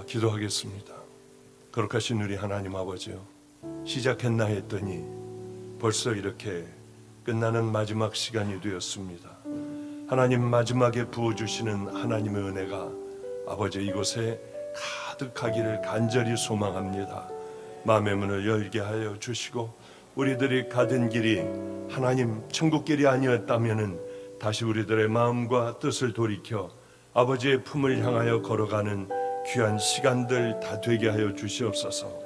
기도하겠습니다. 거룩하신 우리 하나님 아버지요, 시작했나 했더니 벌써 이렇게 끝나는 마지막 시간이 되었습니다. 하나님, 마지막에 부어주시는 하나님의 은혜가 아버지 이곳에 가득하기를 간절히 소망합니다. 마음의 문을 열게 하여 주시고, 우리들이 가던 길이 하나님 천국길이 아니었다면은 다시 우리들의 마음과 뜻을 돌이켜 아버지의 품을 향하여 걸어가는 귀한 시간들 다 되게 하여 주시옵소서.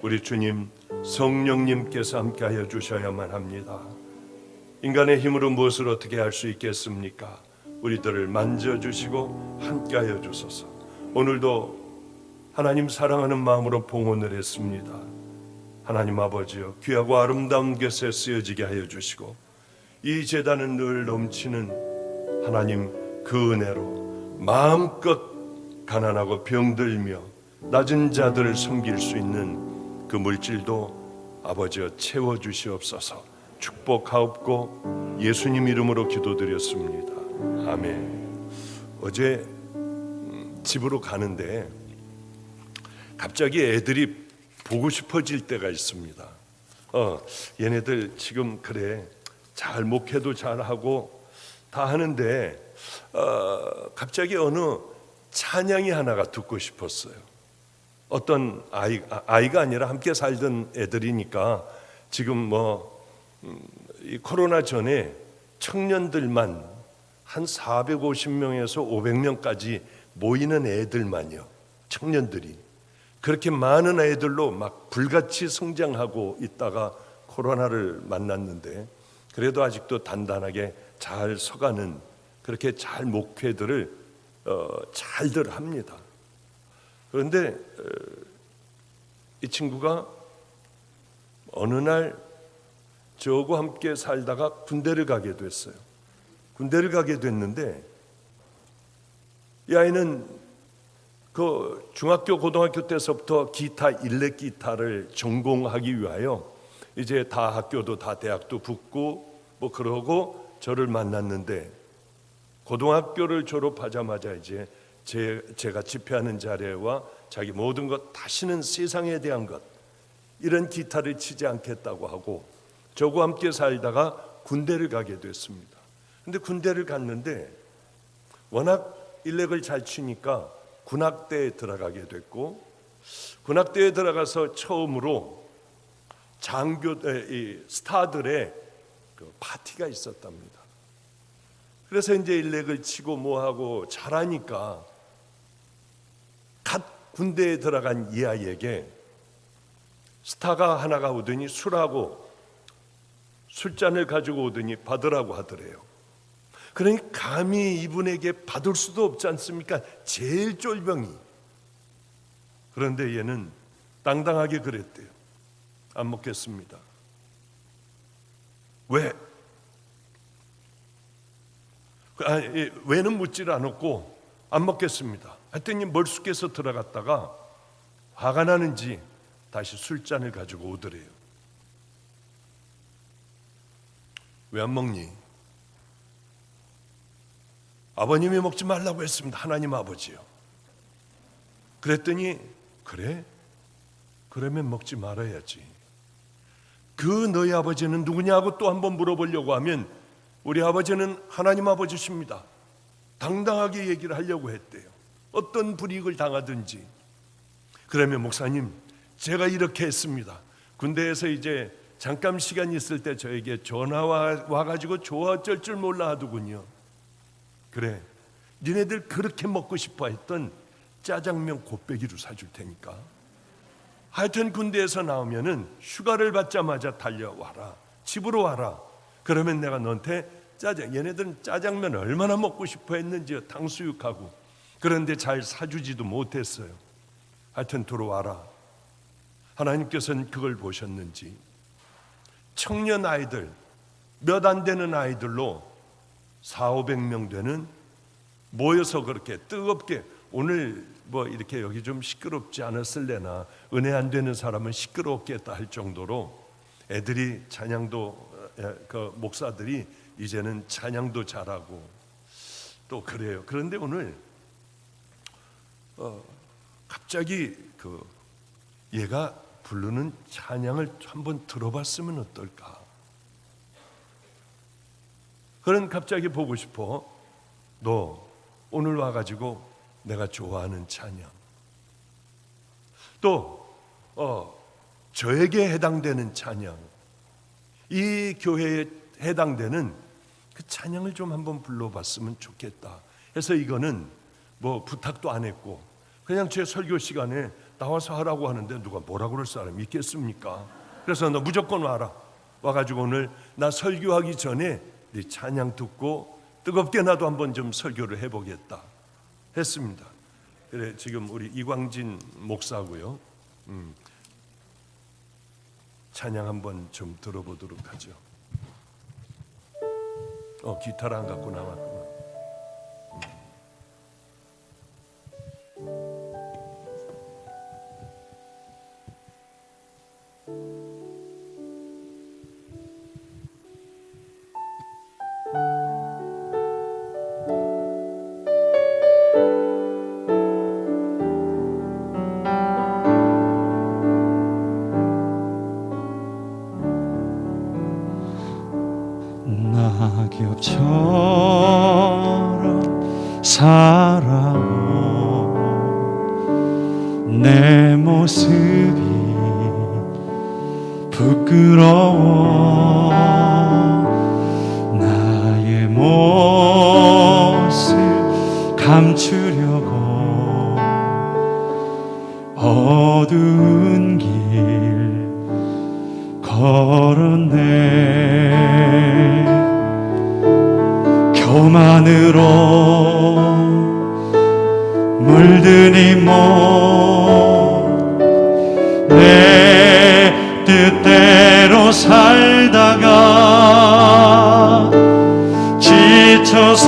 우리 주님 성령님께서 함께하여 주셔야만 합니다. 인간의 힘으로 무엇을 어떻게 할 수 있겠습니까? 우리들을 만져주시고 함께하여 주소서. 오늘도 하나님 사랑하는 마음으로 봉헌을 했습니다. 하나님 아버지여, 귀하고 아름다운 것에 쓰여지게 하여 주시고, 이 제단은 늘 넘치는 하나님 그 은혜로 마음껏 가난하고 병들며 낮은 자들을 섬길 수 있는 그 물질도 아버지여 채워주시옵소서. 축복하옵고 예수님 이름으로 기도드렸습니다. 아멘. 어제 집으로 가는데 갑자기 애들이 보고 싶어질 때가 있습니다. 얘네들 지금 그래 잘 목회도 잘하고 다 하는데 갑자기 어느 찬양이 하나가 듣고 싶었어요. 어떤 아이가 아니라 함께 살던 애들이니까 지금 이 코로나 전에 청년들만 한 450명에서 500명까지 모이는 애들만요. 청년들이 그렇게 많은 애들로 막 불같이 성장하고 있다가 코로나를 만났는데 그래도 아직도 단단하게 잘 서가는 그렇게 잘 목회들을 잘들 합니다. 그런데 이 친구가 어느 날 저하고 함께 살다가 군대를 가게 됐어요. 군대를 가게 됐는데 이 아이는 그 중학교 고등학교 때서부터 기타 일렉 기타를 전공하기 위하여 이제 다 학교도 다 대학도 붙고 뭐 그러고 저를 만났는데, 고등학교를 졸업하자마자 이제 제가 집회하는 자리와 자기 모든 것 다시는 세상에 대한 것 이런 기타를 치지 않겠다고 하고 저와 함께 살다가 군대를 가게 됐습니다. 근데 군대를 갔는데 워낙 일렉을 잘 치니까 군악대에 들어가게 됐고, 군악대에 들어가서 처음으로 스타들의 그 파티가 있었답니다. 그래서 이제 일렉을 치고 뭐하고 잘하니까 갓 군대에 들어간 이 아이에게 스타가 하나가 오더니 술잔을 가지고 오더니 받으라고 하더래요. 그러니 감히 이분에게 받을 수도 없지 않습니까? 제일 쫄병이. 그런데 얘는 당당하게 그랬대요. 안 먹겠습니다. 왜? 왜는 묻질 않았고 안 먹겠습니다. 하여튼 멀쑥해서 들어갔다가 화가 나는지 다시 술잔을 가지고 오더래요. 왜 안 먹니? 아버님이 먹지 말라고 했습니다. 하나님 아버지요. 그랬더니 그래? 그러면 먹지 말아야지. 그 너희 아버지는 누구냐고 또 한번 물어보려고 하면 우리 아버지는 하나님 아버지십니다. 당당하게 얘기를 하려고 했대요. 어떤 불이익을 당하든지. 그러면 목사님, 제가 이렇게 했습니다. 군대에서 이제 잠깐 시간 있을 때 저에게 전화 와가지고 좋아 어쩔 줄 몰라 하더군요. 그래, 니네들 그렇게 먹고 싶어 했던 짜장면 곱빼기로 사줄 테니까. 하여튼 군대에서 나오면은 휴가를 받자마자 달려와라, 집으로 와라. 그러면 내가 너한테 얘네들은 짜장면 얼마나 먹고 싶어 했는지 탕수육하고. 그런데 잘 사주지도 못했어요. 하여튼 들어와라. 하나님께서는 그걸 보셨는지 청년 아이들 몇 안 되는 아이들로 400~500명 되는 모여서 그렇게 뜨겁게, 오늘 뭐 이렇게 여기 좀 시끄럽지 않았을래나 은혜 안 되는 사람은 시끄럽겠다 할 정도로 애들이 찬양도, 그 목사들이 이제는 찬양도 잘하고 또 그래요. 그런데 오늘 갑자기 얘가 부르는 찬양을 한번 들어봤으면 어떨까? 그런 갑자기 보고 싶어. 너 오늘 와가지고 내가 좋아하는 찬양, 또 저에게 해당되는 찬양, 이 교회에 해당되는 그 찬양을 좀 한번 불러봤으면 좋겠다 해서 이거는 뭐 부탁도 안 했고 그냥 제 설교 시간에 나와서 하라고 하는데 누가 뭐라 그럴 사람이 있겠습니까? 그래서 너 무조건 와라. 와가지고 오늘 나 설교하기 전에 네 찬양 듣고 뜨겁게 나도 한번 좀 설교를 해보겠다 했습니다. 그래 지금 우리 이광진 목사고요. 찬양 한번 좀 들어보도록 하죠. 기타를 안 갖고 나왔구나. 낙엽처럼 살아온 내 모습이 부끄러워 나의 모습 감추려고 어두운 길 걸었네 교만으로 물든 이 몸 내 뜻대로 살다가 지쳐서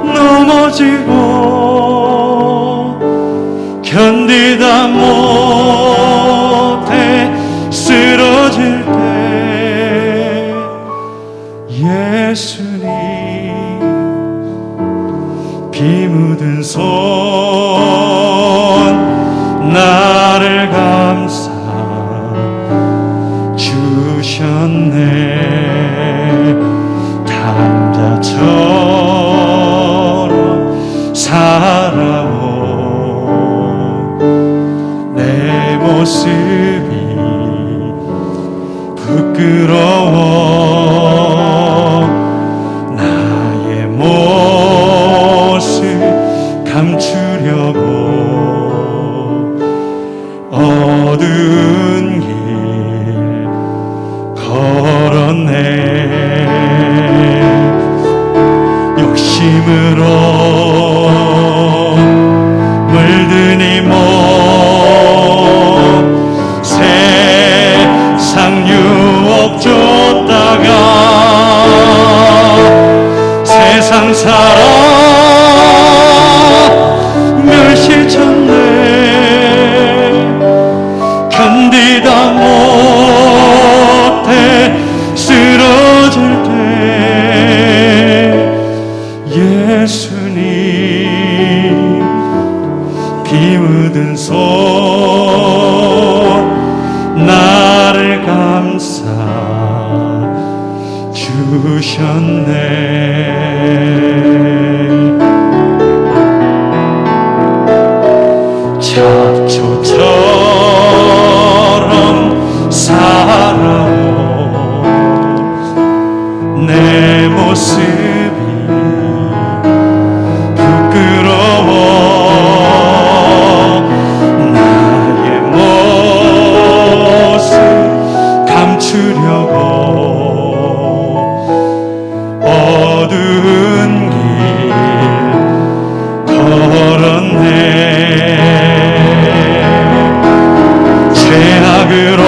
넘어지고 견디다 못해 쓰러질 때 예수님 피 묻은 손 나를 감싸 주셨네 담자처럼 살아온 내 모습이 부끄러워 나의 모습 감추려고 어두운 길 걸었네 욕심으로 물든 이 몸 세상 유혹 쫓다가 세상 사랑 멸시쳤네 견디다 못해 쓰러질 때 예수님 피 묻은 손 나를 감싸 주셨네 잡초처럼 살아온 내 모습이 부끄러워 나의 모습 감추려고 어두운 길 걸었네 죄악으로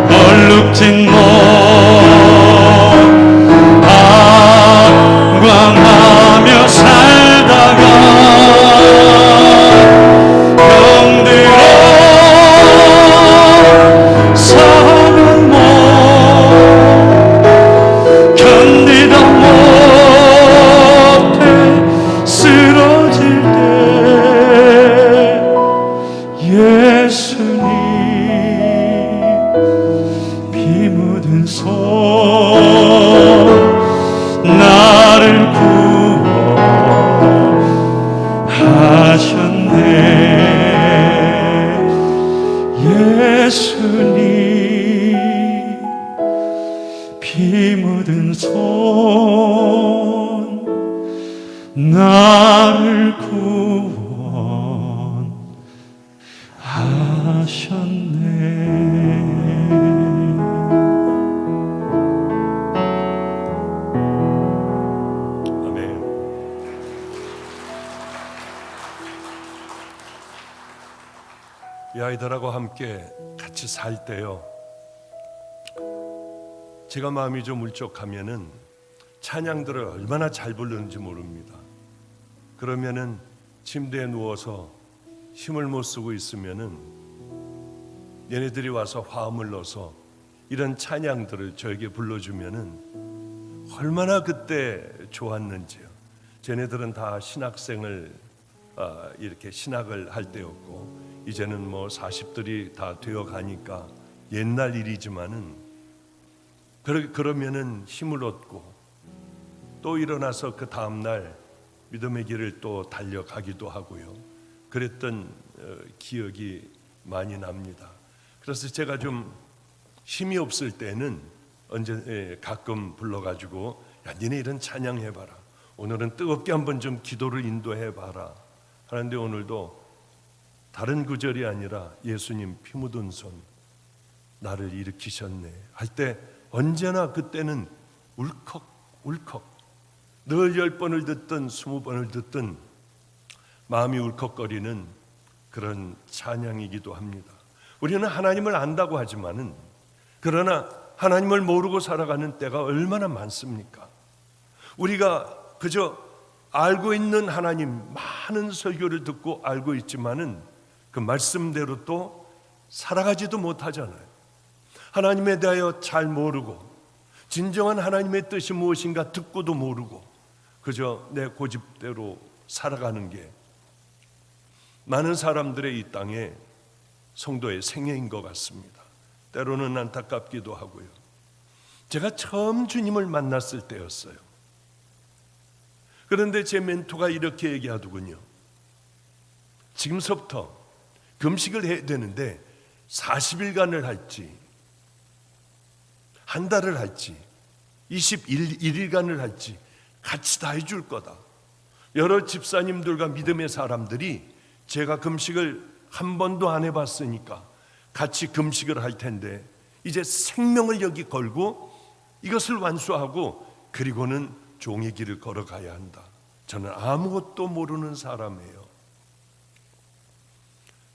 얼룩진 몸 방황하며 살다가 병들어 사는 몸 견디다 못해 나를 구원하셨네. 아멘. 이 아이들하고 함께 같이 살 때요, 제가 마음이 좀 울적하면은 찬양들을 얼마나 잘 부르는지 모릅니다. 그러면은 침대에 누워서 힘을 못 쓰고 있으면은 얘네들이 와서 화음을 넣어서 이런 찬양들을 저에게 불러주면은 얼마나 그때 좋았는지요. 쟤네들은 다 신학생을 이렇게 신학을 할 때였고, 이제는 뭐 40들이 다 되어 가니까 옛날 일이지만은 그러면은 힘을 얻고 또 일어나서 그 다음날 믿음의 길을 또 달려가기도 하고요. 그랬던 기억이 많이 납니다. 그래서 제가 좀 힘이 없을 때는 가끔 불러가지고, 야, 니네 이런 찬양해봐라, 오늘은 뜨겁게 한번 좀 기도를 인도해봐라 하는데, 오늘도 다른 구절이 아니라 예수님 피 묻은 손 나를 일으키셨네 할 때 언제나 그때는 울컥울컥, 늘 10번을 듣든 20번을 듣든 마음이 울컥거리는 그런 찬양이기도 합니다. 우리는 하나님을 안다고 하지만은, 그러나 하나님을 모르고 살아가는 때가 얼마나 많습니까? 우리가 그저 알고 있는 하나님, 많은 설교를 듣고 알고 있지만은 그 말씀대로 또 살아가지도 못하잖아요. 하나님에 대하여 잘 모르고, 진정한 하나님의 뜻이 무엇인가 듣고도 모르고, 그저 내 고집대로 살아가는 게 많은 사람들의 이 땅에 성도의 생애인 것 같습니다. 때로는 안타깝기도 하고요. 제가 처음 주님을 만났을 때였어요. 그런데 제 멘토가 이렇게 얘기하더군요. 지금서부터 금식을 해야 되는데 40일간을 할지, 한 달을 할지, 21일간을 할지 같이 다 해줄 거다. 여러 집사님들과 믿음의 사람들이 제가 금식을 한 번도 안 해봤으니까 같이 금식을 할 텐데, 이제 생명을 여기 걸고 이것을 완수하고 그리고는 종의 길을 걸어가야 한다. 저는 아무것도 모르는 사람이에요.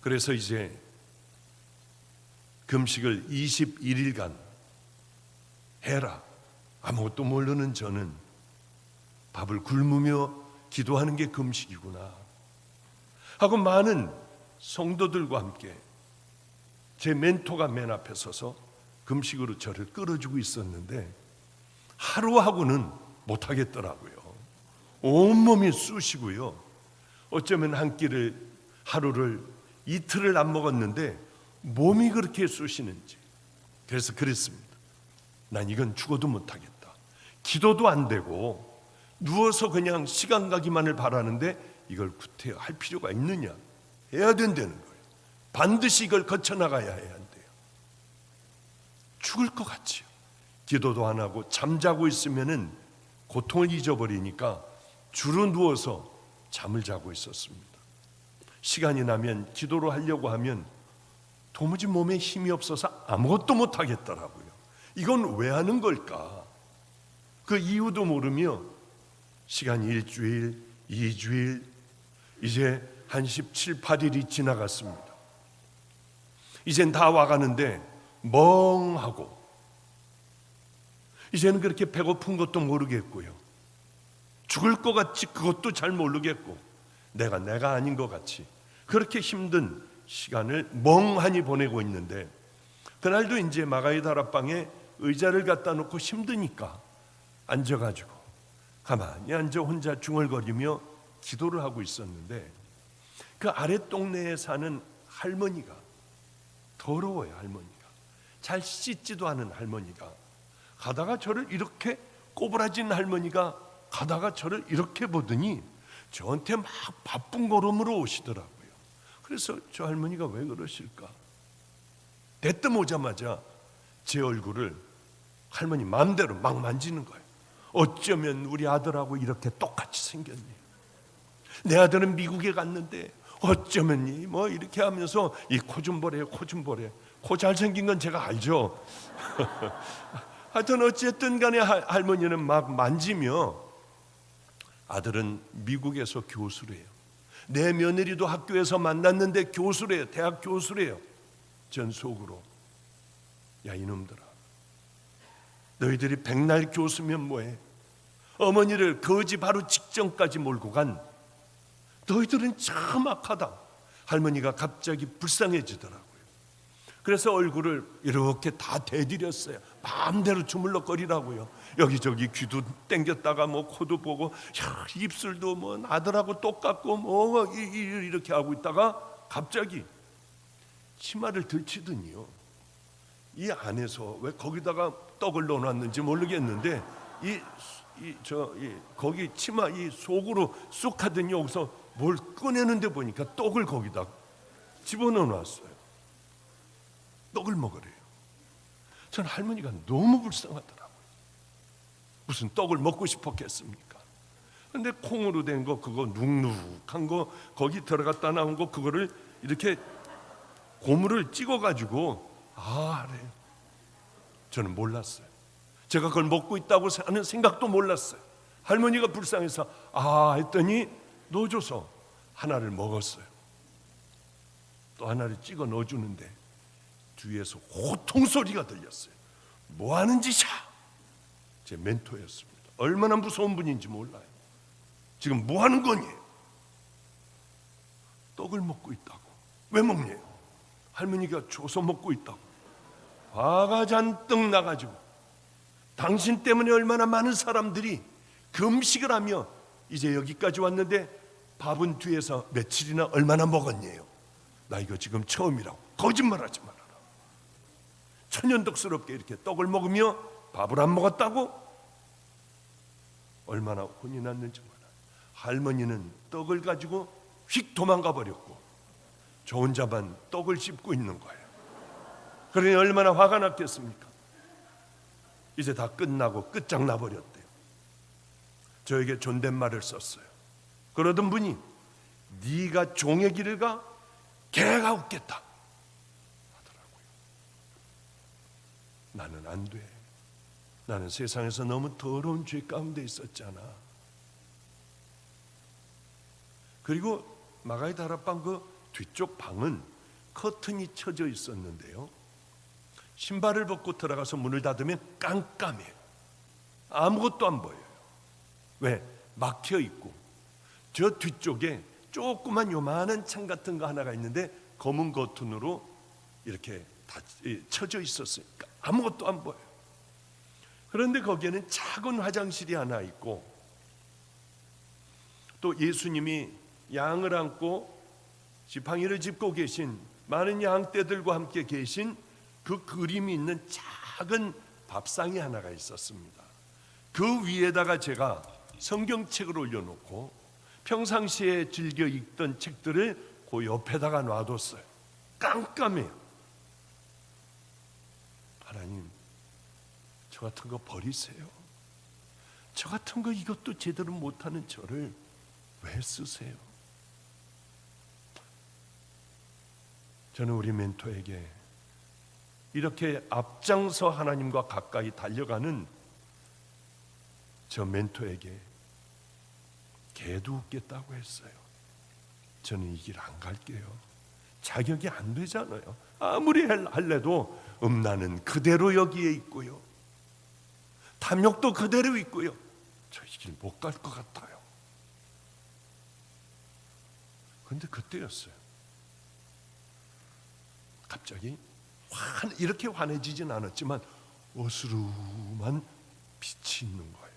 그래서 이제 금식을 21일간 해라. 아무것도 모르는 저는 밥을 굶으며 기도하는 게 금식이구나 하고, 많은 성도들과 함께 제 멘토가 맨 앞에 서서 금식으로 저를 끌어주고 있었는데, 하루하고는 못하겠더라고요. 온몸이 쑤시고요. 어쩌면 한 끼를, 하루를, 이틀을 안 먹었는데 몸이 그렇게 쑤시는지. 그래서 그랬습니다. 난 이건 죽어도 못하겠다. 기도도 안 되고 누워서 그냥 시간 가기만을 바라는데 이걸 구태여 할 필요가 있느냐. 해야 된다는 거예요. 반드시 이걸 거쳐나가야 해야 한대요. 죽을 것 같지요. 기도도 안 하고 잠자고 있으면은 고통을 잊어버리니까 주로 누워서 잠을 자고 있었습니다. 시간이 나면 기도를 하려고 하면 도무지 몸에 힘이 없어서 아무것도 못 하겠더라고요. 이건 왜 하는 걸까? 그 이유도 모르며 시간이 일주일, 2주일, 이제 한 17, 18일이 지나갔습니다. 이젠 다 와가는데 멍하고, 이제는 그렇게 배고픈 것도 모르겠고요, 죽을 것 같이 그것도 잘 모르겠고, 내가 아닌 것 같이 그렇게 힘든 시간을 멍하니 보내고 있는데, 그날도 이제 마가이 다락방에 의자를 갖다 놓고 힘드니까 앉아가지고 가만히 앉아 혼자 중얼거리며 기도를 하고 있었는데, 그 아래 동네에 사는 할머니가, 더러워요 할머니가, 잘 씻지도 않은 할머니가 가다가 저를 이렇게, 꼬부라진 할머니가 가다가 저를 이렇게 보더니 저한테 막 바쁜 걸음으로 오시더라고요. 그래서 저 할머니가 왜 그러실까? 대뜸 오자마자 제 얼굴을 할머니 마음대로 막 만지는 거예요. 어쩌면 우리 아들하고 이렇게 똑같이 생겼니? 내 아들은 미국에 갔는데 어쩌면 뭐 이렇게 하면서 이 코 좀 보래요, 코 좀 보래. 코 잘생긴 건 제가 알죠. 하여튼 어쨌든 간에 할머니는 막 만지며, 아들은 미국에서 교수래요. 내 며느리도 학교에서 만났는데 교수래요. 대학 교수래요. 전 속으로, 야 이놈들아, 너희들이 백날 교수면 뭐해? 어머니를 거지 바로 직전까지 몰고 간 너희들은 참 악하다. 할머니가 갑자기 불쌍해지더라고요. 그래서 얼굴을 이렇게 다 대드렸어요. 마음대로 주물럭거리라고요. 여기저기 귀도 땡겼다가 뭐 코도 보고, 야, 입술도 뭐 아들하고 똑같고 뭐 이렇게 하고 있다가 갑자기 치마를 들치더니요, 이 안에서 왜 거기다가 떡을 넣어놨는지 모르겠는데 거기 치마 이 속으로 쑥 하더니 여기서 뭘 꺼내는데 보니까 떡을 거기다 집어넣어놨어요. 떡을 먹으래요. 전 할머니가 너무 불쌍하더라고요. 무슨 떡을 먹고 싶었겠습니까? 근데 콩으로 된 거, 그거 눅눅한 거 거기 들어갔다 나온 거, 그거를 이렇게 고무를 찍어가지고 하래요. 저는 몰랐어요. 제가 그걸 먹고 있다고 하는 생각도 몰랐어요. 할머니가 불쌍해서 했더니 넣어줘서 하나를 먹었어요. 또 하나를 찍어 넣어주는데 뒤에서 호통 소리가 들렸어요. 뭐 하는 짓이야? 제 멘토였습니다. 얼마나 무서운 분인지 몰라요. 지금 뭐 하는 거니? 떡을 먹고 있다고. 왜 먹니? 할머니가 줘서 먹고 있다고. 화가 잔뜩 나가지고, 당신 때문에 얼마나 많은 사람들이 금식을 하며 이제 여기까지 왔는데 밥은 뒤에서 며칠이나 얼마나 먹었니요? 나 이거 지금 처음이라고. 거짓말하지 말아라. 천연덕스럽게 이렇게 떡을 먹으며 밥을 안 먹었다고? 얼마나 혼이 났는지 몰라요. 할머니는 떡을 가지고 휙 도망가 버렸고 저 혼자만 떡을 씹고 있는 거예요. 그러니 얼마나 화가 났겠습니까? 이제 다 끝나고 끝장나 버렸대요. 저에게 존댓말을 썼어요. 그러던 분이 네가 종의 길을 가, 개가 웃겠다 하더라고요. 나는 안 돼. 나는 세상에서 너무 더러운 죄 가운데 있었잖아. 그리고 마가의 다락방 그 뒤쪽 방은 커튼이 쳐져 있었는데요, 신발을 벗고 들어가서 문을 닫으면 깜깜해요. 아무것도 안 보여요. 왜? 막혀 있고 저 뒤쪽에 조그만 요만한 창 같은 거 하나가 있는데 검은 커튼으로 이렇게 다 쳐져 있었으니까 아무것도 안 보여요. 그런데 거기에는 작은 화장실이 하나 있고 또 예수님이 양을 안고 지팡이를 짚고 계신 많은 양떼들과 함께 계신 그 그림이 있는 작은 밥상이 하나가 있었습니다. 그 위에다가 제가 성경책을 올려놓고 평상시에 즐겨 읽던 책들을 그 옆에다가 놔뒀어요. 깜깜해요. 하나님, 저 같은 거 버리세요. 저 같은 거 이것도 제대로 못하는 저를 왜 쓰세요? 저는 우리 멘토에게 이렇게 앞장서 하나님과 가까이 달려가는 저 멘토에게 개도 웃겠다고 했어요. 저는 이 길 안 갈게요. 자격이 안 되잖아요. 아무리 할래도 음란은 그대로 여기에 있고요, 탐욕도 그대로 있고요. 저 이 길 못 갈 것 같아요. 그런데 그때였어요. 갑자기 이렇게 환해지진 않았지만 어스름한 빛이 있는 거예요.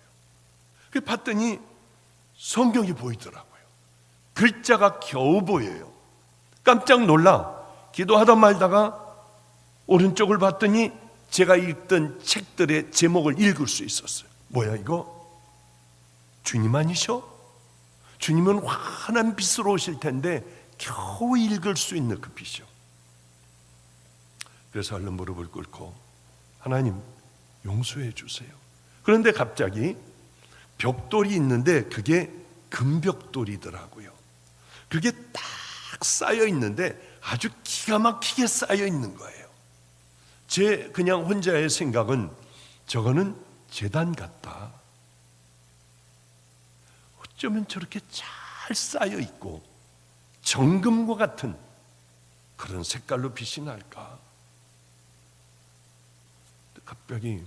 그 봤더니 성경이 보이더라고요. 글자가 겨우 보여요. 깜짝 놀라 기도하다 말다가 오른쪽을 봤더니 제가 읽던 책들의 제목을 읽을 수 있었어요. 뭐야 이거? 주님 아니셔? 주님은 환한 빛으로 오실 텐데 겨우 읽을 수 있는 그 빛이요. 그래서 얼른 무릎을 꿇고 하나님 용서해 주세요. 그런데 갑자기 벽돌이 있는데 그게 금벽돌이더라고요. 그게 딱 쌓여 있는데 아주 기가 막히게 쌓여 있는 거예요. 제 그냥 혼자의 생각은 저거는 제단 같다. 어쩌면 저렇게 잘 쌓여 있고 정금과 같은 그런 색깔로 빛이 날까? 갑자기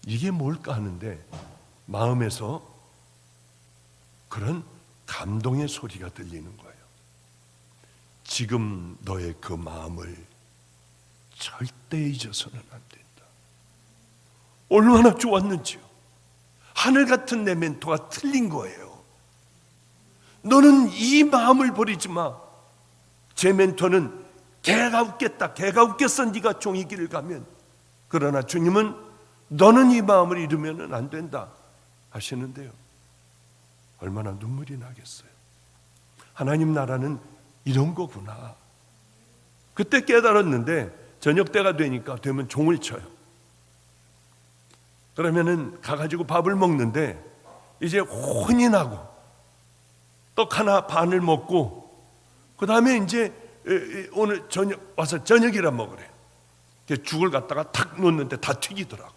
이게 뭘까 하는데 마음에서 그런 감동의 소리가 들리는 거예요. 지금 너의 그 마음을 절대 잊어서는 안 된다. 얼마나 좋았는지요. 하늘 같은 내 멘토가 틀린 거예요. 너는 이 마음을 버리지 마. 제 멘토는 개가 웃겠다. 개가 웃겠어. 네가 종이 길을 가면. 그러나 주님은 너는 이 마음을 잃으면 안 된다 하시는데요. 얼마나 눈물이 나겠어요. 하나님 나라는 이런 거구나. 그때 깨달았는데 저녁 때가 되면 종을 쳐요. 그러면은 가가지고 밥을 먹는데 이제 혼이 나고 떡 하나 반을 먹고 그 다음에 이제 오늘 저녁 와서 저녁이라 먹으래. 죽을 갖다가 탁 놓는데 다 튀기더라고.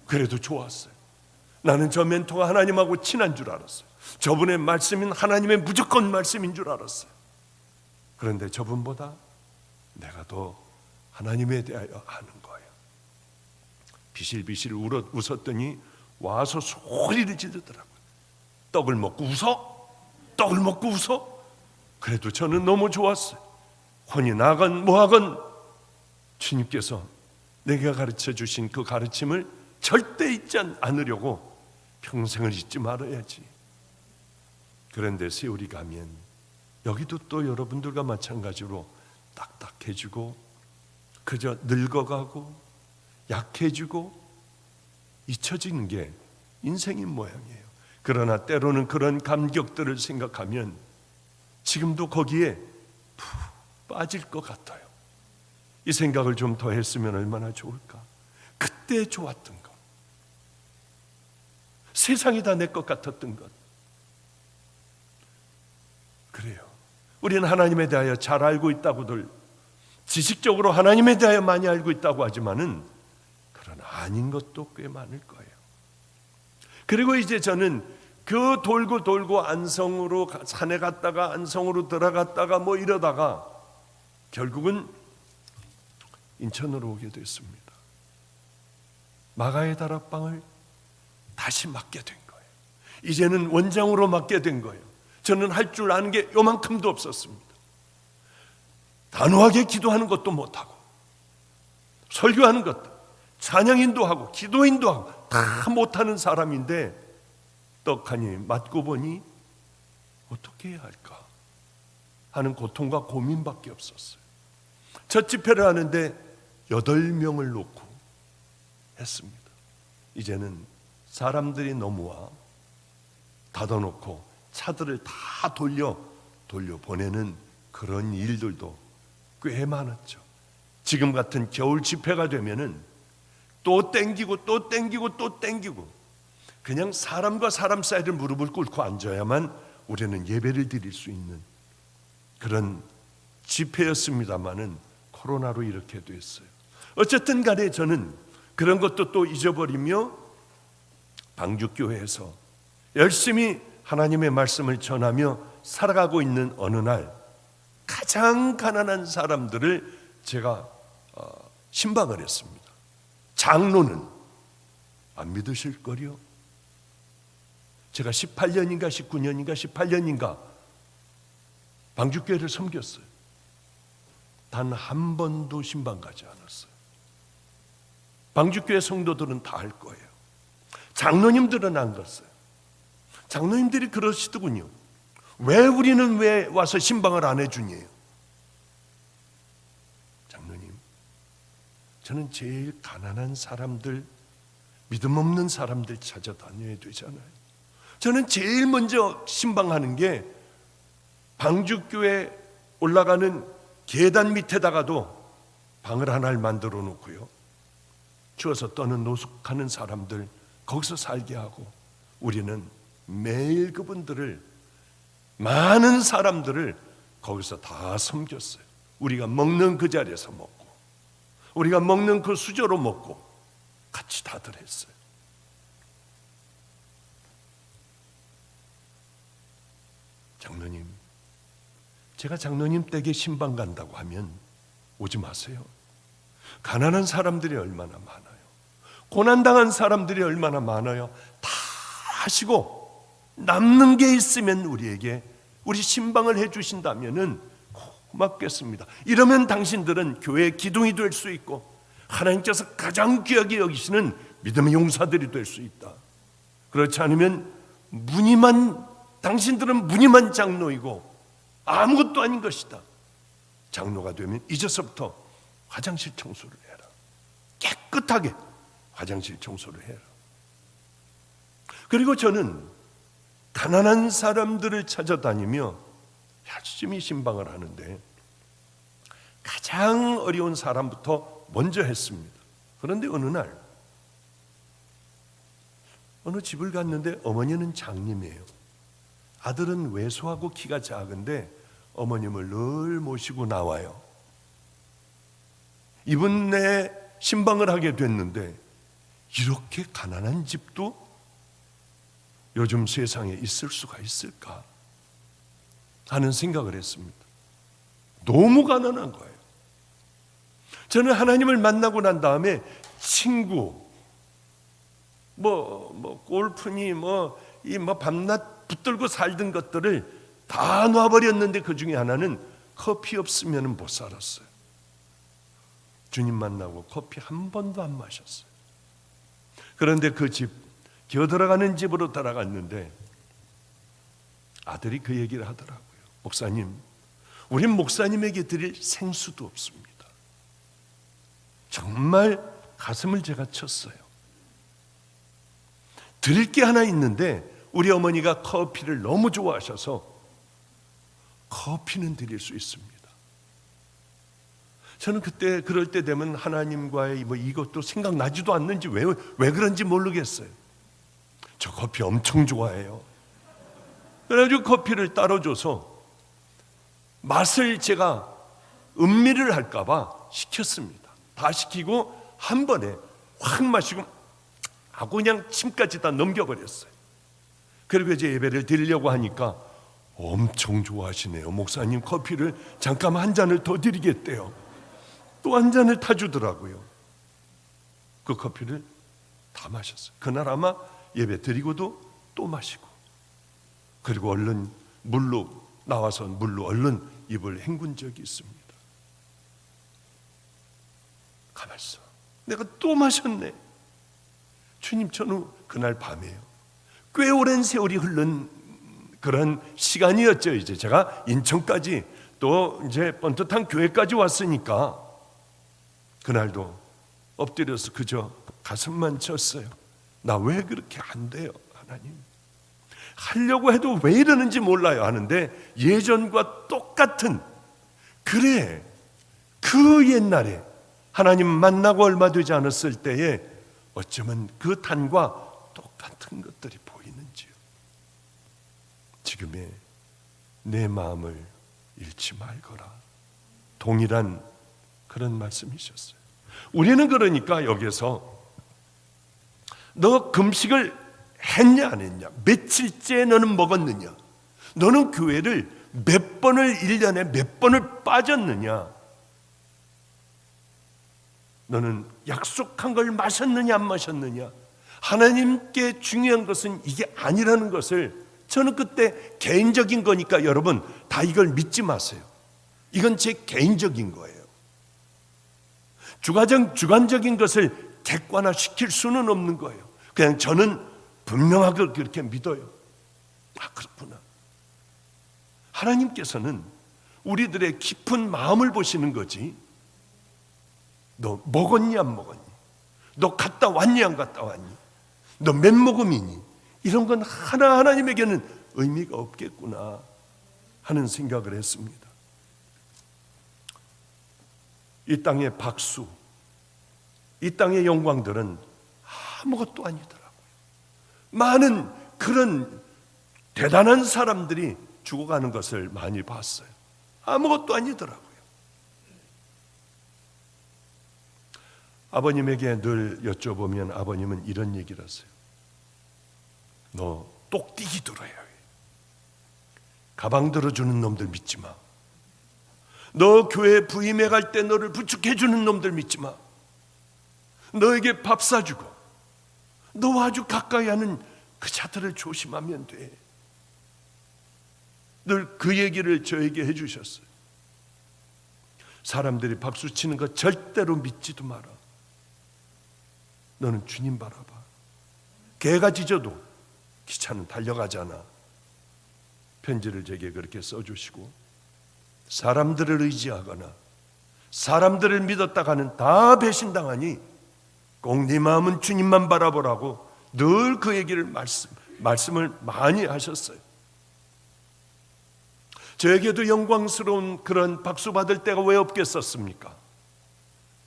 그래도 좋았어요. 나는 저 멘토가 하나님하고 친한 줄 알았어요. 저분의 말씀은 하나님의 무조건 말씀인 줄 알았어요. 그런데 저분보다 내가 더 하나님에 대하여 아는 거예요. 비실비실 웃었더니 와서 소리를 지르더라고요. 떡을 먹고 웃어? 떡을 먹고 웃어? 그래도 저는 너무 좋았어요. 혼이 나건 뭐하건 주님께서 내가 가르쳐 주신 그 가르침을 절대 잊지 않으려고 평생을 잊지 말아야지. 그런데 세월이 가면 여기도 또 여러분들과 마찬가지로 딱딱해지고 그저 늙어가고 약해지고 잊혀지는 게 인생인 모양이에요. 그러나 때로는 그런 감격들을 생각하면 지금도 거기에 푹 빠질 것 같아요. 이 생각을 좀 더 했으면 얼마나 좋을까. 그때 좋았던 것, 세상이 다 내 것 같았던 것. 그래요. 우리는 하나님에 대하여 잘 알고 있다고들 지식적으로 하나님에 대하여 많이 알고 있다고 하지만은 그러나 아닌 것도 꽤 많을 거예요. 그리고 이제 저는 그 돌고 안성으로 산에 갔다가 안성으로 들어갔다가 뭐 이러다가 결국은 인천으로 오게 됐습니다. 마가의 다락방을 다시 맡게 된 거예요. 이제는 원장으로 맡게 된 거예요. 저는 할 줄 아는 게 요만큼도 없었습니다. 단호하게 기도하는 것도 못하고 설교하는 것도 찬양인도 하고 기도인도 하고 다 못하는 사람인데 떡하니 맡고 보니 어떻게 해야 할까 하는 고통과 고민밖에 없었어요. 첫 집회를 하는데 8명을 놓고 했습니다. 이제는 사람들이 너무 와 닫아놓고 차들을 다 돌려 보내는 그런 일들도 꽤 많았죠. 지금 같은 겨울 집회가 되면은 또 땡기고 그냥 사람과 사람 사이를 무릎을 꿇고 앉아야만 우리는 예배를 드릴 수 있는 그런 집회였습니다마는 코로나로 이렇게 됐어요. 어쨌든 간에 저는 그런 것도 또 잊어버리며 방주교회에서 열심히 하나님의 말씀을 전하며 살아가고 있는 어느 날 가장 가난한 사람들을 제가 신방을 했습니다. 장로는 안 믿으실 거요. 제가 18년인가 방주교회를 섬겼어요. 단 한 번도 신방 가지 않았어요. 방주교회 성도들은 다 할 거예요. 장로님들은 안 갔어요. 장로님들이 그러시더군요. 우리는 왜 와서 신방을 안 해주니요? 장로님, 저는 제일 가난한 사람들, 믿음 없는 사람들 찾아다녀야 되잖아요. 저는 제일 먼저 신방하는 게 방주교회 올라가는 계단 밑에다가도 방을 하나를 만들어 놓고요. 추워서 떠는 노숙하는 사람들 거기서 살게 하고 우리는 매일 그분들을, 많은 사람들을 거기서 다 섬겼어요. 우리가 먹는 그 자리에서 먹고, 우리가 먹는 그 수저로 먹고 같이 다들 했어요. 장로님, 제가 장로님 댁에 신방 간다고 하면 오지 마세요. 가난한 사람들이 얼마나 많아요. 고난당한 사람들이 얼마나 많아요. 다 하시고 남는 게 있으면 우리에게, 우리 신방을 해주신다면은 고맙겠습니다. 이러면 당신들은 교회의 기둥이 될 수 있고 하나님께서 가장 귀하게 여기시는 믿음의 용사들이 될 수 있다. 그렇지 않으면 당신들은 무늬만 장로이고 아무것도 아닌 것이다. 장로가 되면 이제서부터 화장실 청소를 해라. 깨끗하게 화장실 청소를 해라. 그리고 저는 가난한 사람들을 찾아다니며 열심히 신방을 하는데 가장 어려운 사람부터 먼저 했습니다. 그런데 어느 집을 갔는데 어머니는 장님이에요. 아들은 왜소하고 키가 작은데 어머님을 늘 모시고 나와요. 이분네 신방을 하게 됐는데 이렇게 가난한 집도 요즘 세상에 있을 수가 있을까 하는 생각을 했습니다. 너무 가난한 거예요. 저는 하나님을 만나고 난 다음에 친구, 골프니 밤낮 붙들고 살던 것들을 다 놔버렸는데 그 중에 하나는 커피 없으면 못 살았어요. 주님 만나고 커피 한 번도 안 마셨어요. 그런데 그 집, 기어들어가는 집으로 들어갔는데 아들이 그 얘기를 하더라고요. 목사님, 우린 목사님에게 드릴 생수도 없습니다. 정말 가슴을 제가 쳤어요. 드릴 게 하나 있는데 우리 어머니가 커피를 너무 좋아하셔서 커피는 드릴 수 있습니다. 저는 그때 그럴 때 되면 하나님과의 이것도 생각나지도 않는지 왜 그런지 모르겠어요. 저 커피 엄청 좋아해요. 그래가지고 커피를 따라줘서 맛을 제가 음미를 할까봐 시켰습니다. 다 시키고 한 번에 확 마시고 하고 그냥 침까지 다 넘겨버렸어요. 그리고 이제 예배를 드리려고 하니까 엄청 좋아하시네요. 목사님 커피를 잠깐 한 잔을 더 드리겠대요. 또 한 잔을 타주더라고요. 그 커피를 다 마셨어요. 그날 아마 예배 드리고도 또 마시고, 그리고 얼른 물로 얼른 입을 헹군 적이 있습니다. 가만있어, 내가 또 마셨네. 주님, 저는 그날 밤에요, 꽤 오랜 세월이 흐른 그런 시간이었죠. 이제 제가 인천까지 또 이제 번듯한 교회까지 왔으니까 그날도 엎드려서 그저 가슴만 쳤어요. 나 왜 그렇게 안 돼요, 하나님? 하려고 해도 왜 이러는지 몰라요 하는데 예전과 똑같은, 그래, 그 옛날에 하나님 만나고 얼마 되지 않았을 때에 어쩌면 그 탄과 똑같은 것들이 보이는지요. 지금의 내 마음을 잃지 말거라, 동일한 그런 말씀이셨어요. 우리는 그러니까 여기서 너 금식을 했냐 안 했냐, 며칠째 너는 먹었느냐, 너는 교회를 몇 번을 1년에 몇 번을 빠졌느냐, 너는 약속한 걸 마셨느냐 안 마셨느냐. 하나님께 중요한 것은 이게 아니라는 것을, 저는 그때 개인적인 거니까 여러분 다 이걸 믿지 마세요. 이건 제 개인적인 거예요. 주관적인 것을 객관화시킬 수는 없는 거예요. 그냥 저는 분명하게 그렇게 믿어요. 아, 그렇구나. 하나님께서는 우리들의 깊은 마음을 보시는 거지, 너 먹었니 안 먹었니, 너 갔다 왔니 안 갔다 왔니, 너 몇 모금이니, 이런 건 하나님에게는 의미가 없겠구나 하는 생각을 했습니다. 이 땅의 박수, 이 땅의 영광들은 아무것도 아니더라고요. 많은 그런 대단한 사람들이 죽어가는 것을 많이 봤어요. 아무것도 아니더라고요. 아버님에게 늘 여쭤보면 아버님은 이런 얘기를 하세요. 너 똑띠기 들어야 해. 가방 들어주는 놈들 믿지 마. 너 교회 부임해 갈 때 너를 부축해 주는 놈들 믿지 마. 너에게 밥 사주고 너와 아주 가까이 하는 그 자들을 조심하면 돼. 늘 그 얘기를 저에게 해주셨어요. 사람들이 박수 치는 거 절대로 믿지도 마라. 너는 주님 바라봐. 개가 짖어도 기차는 달려가잖아. 편지를 제게 그렇게 써주시고, 사람들을 의지하거나 사람들을 믿었다가는 다 배신당하니 꼭 네 마음은 주님만 바라보라고 늘 그 얘기를 말씀을 많이 하셨어요. 저에게도 영광스러운 그런 박수 받을 때가 왜 없겠었습니까?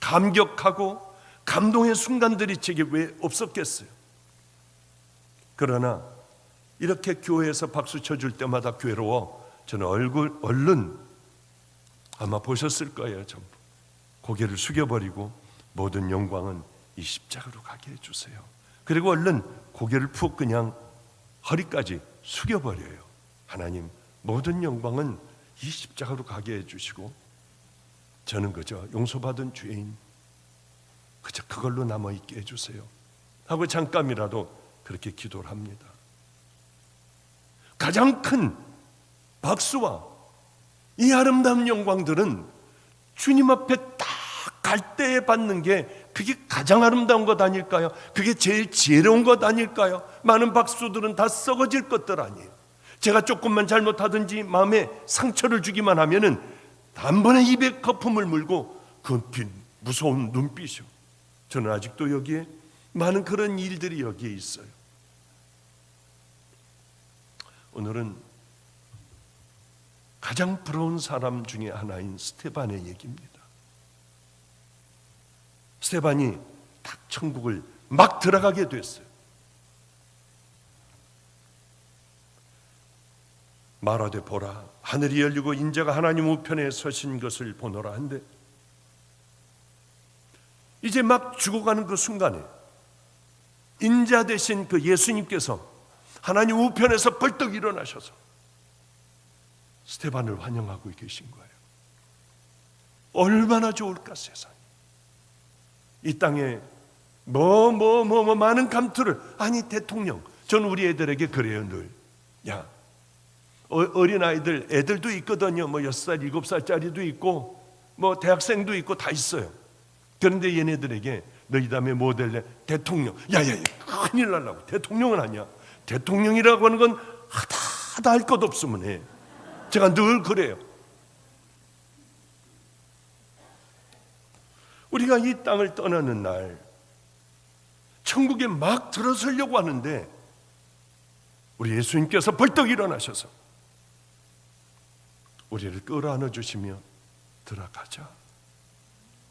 감격하고 감동의 순간들이 제게 왜 없었겠어요? 그러나 이렇게 교회에서 박수 쳐줄 때마다 괴로워 저는 얼른 아마 보셨을 거예요. 전부 고개를 숙여버리고 모든 영광은 이 십자가로 가게 해주세요. 그리고 얼른 고개를 푹 그냥 허리까지 숙여버려요. 하나님, 모든 영광은 이 십자가로 가게 해주시고 저는 그저 용서받은 죄인, 그저 그걸로 남아있게 해주세요 하고 잠깐이라도 그렇게 기도를 합니다. 가장 큰 박수와 이 아름다운 영광들은 주님 앞에 딱 갈 때에 받는 게 그게 가장 아름다운 것 아닐까요? 그게 제일 지혜로운 것 아닐까요? 많은 박수들은 다 썩어질 것들 아니에요. 제가 조금만 잘못하든지 마음에 상처를 주기만 하면은 단번에 입에 거품을 물고 그 무서운 눈빛이요. 저는 아직도 여기에 많은 그런 일들이 여기에 있어요. 오늘은 가장 부러운 사람 중에 하나인 스데반의 얘기입니다. 스데반이 딱 천국을 막 들어가게 됐어요. 말하되 보라, 하늘이 열리고 인자가 하나님 우편에 서신 것을 보노라 한데, 이제 막 죽어가는 그 순간에 인자 되신 그 예수님께서 하나님 우편에서 벌떡 일어나셔서 스데반을 환영하고 계신 거예요. 얼마나 좋을까 세상에. 이 땅에 많은 감투를, 아니 대통령, 저는 우리 애들에게 그래요. 늘 야, 어린아이들, 애들도 있거든요. 6살, 7살짜리도 있고 대학생도 있고 다 있어요. 그런데 얘네들에게 너희 다음에 뭐 될래? 대통령. 야야야, 큰일 날라고. 대통령은 아니야. 대통령이라고 하는 건 하다 할 것 없으면 해. 제가 늘 그래요. 우리가 이 땅을 떠나는 날 천국에 막 들어서려고 하는데 우리 예수님께서 벌떡 일어나셔서 우리를 끌어안아 주시며 들어가자.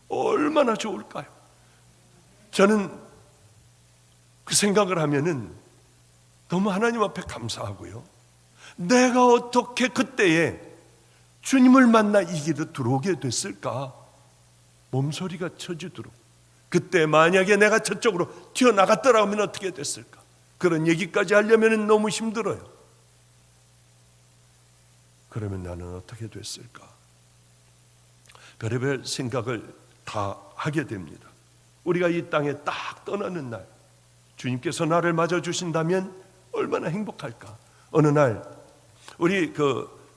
얼마나 좋을까요? 저는 그 생각을 하면은 너무 하나님 앞에 감사하고요. 내가 어떻게 그때에 주님을 만나 이 길로 들어오게 됐을까? 몸소리가 쳐지도록. 그때 만약에 내가 저쪽으로 튀어나갔더라면 어떻게 됐을까? 그런 얘기까지 하려면 너무 힘들어요. 그러면 나는 어떻게 됐을까? 별의별 생각을 다 하게 됩니다. 우리가 이 땅에 딱 떠나는 날 주님께서 나를 맞아주신다면 얼마나 행복할까? 어느 날 우리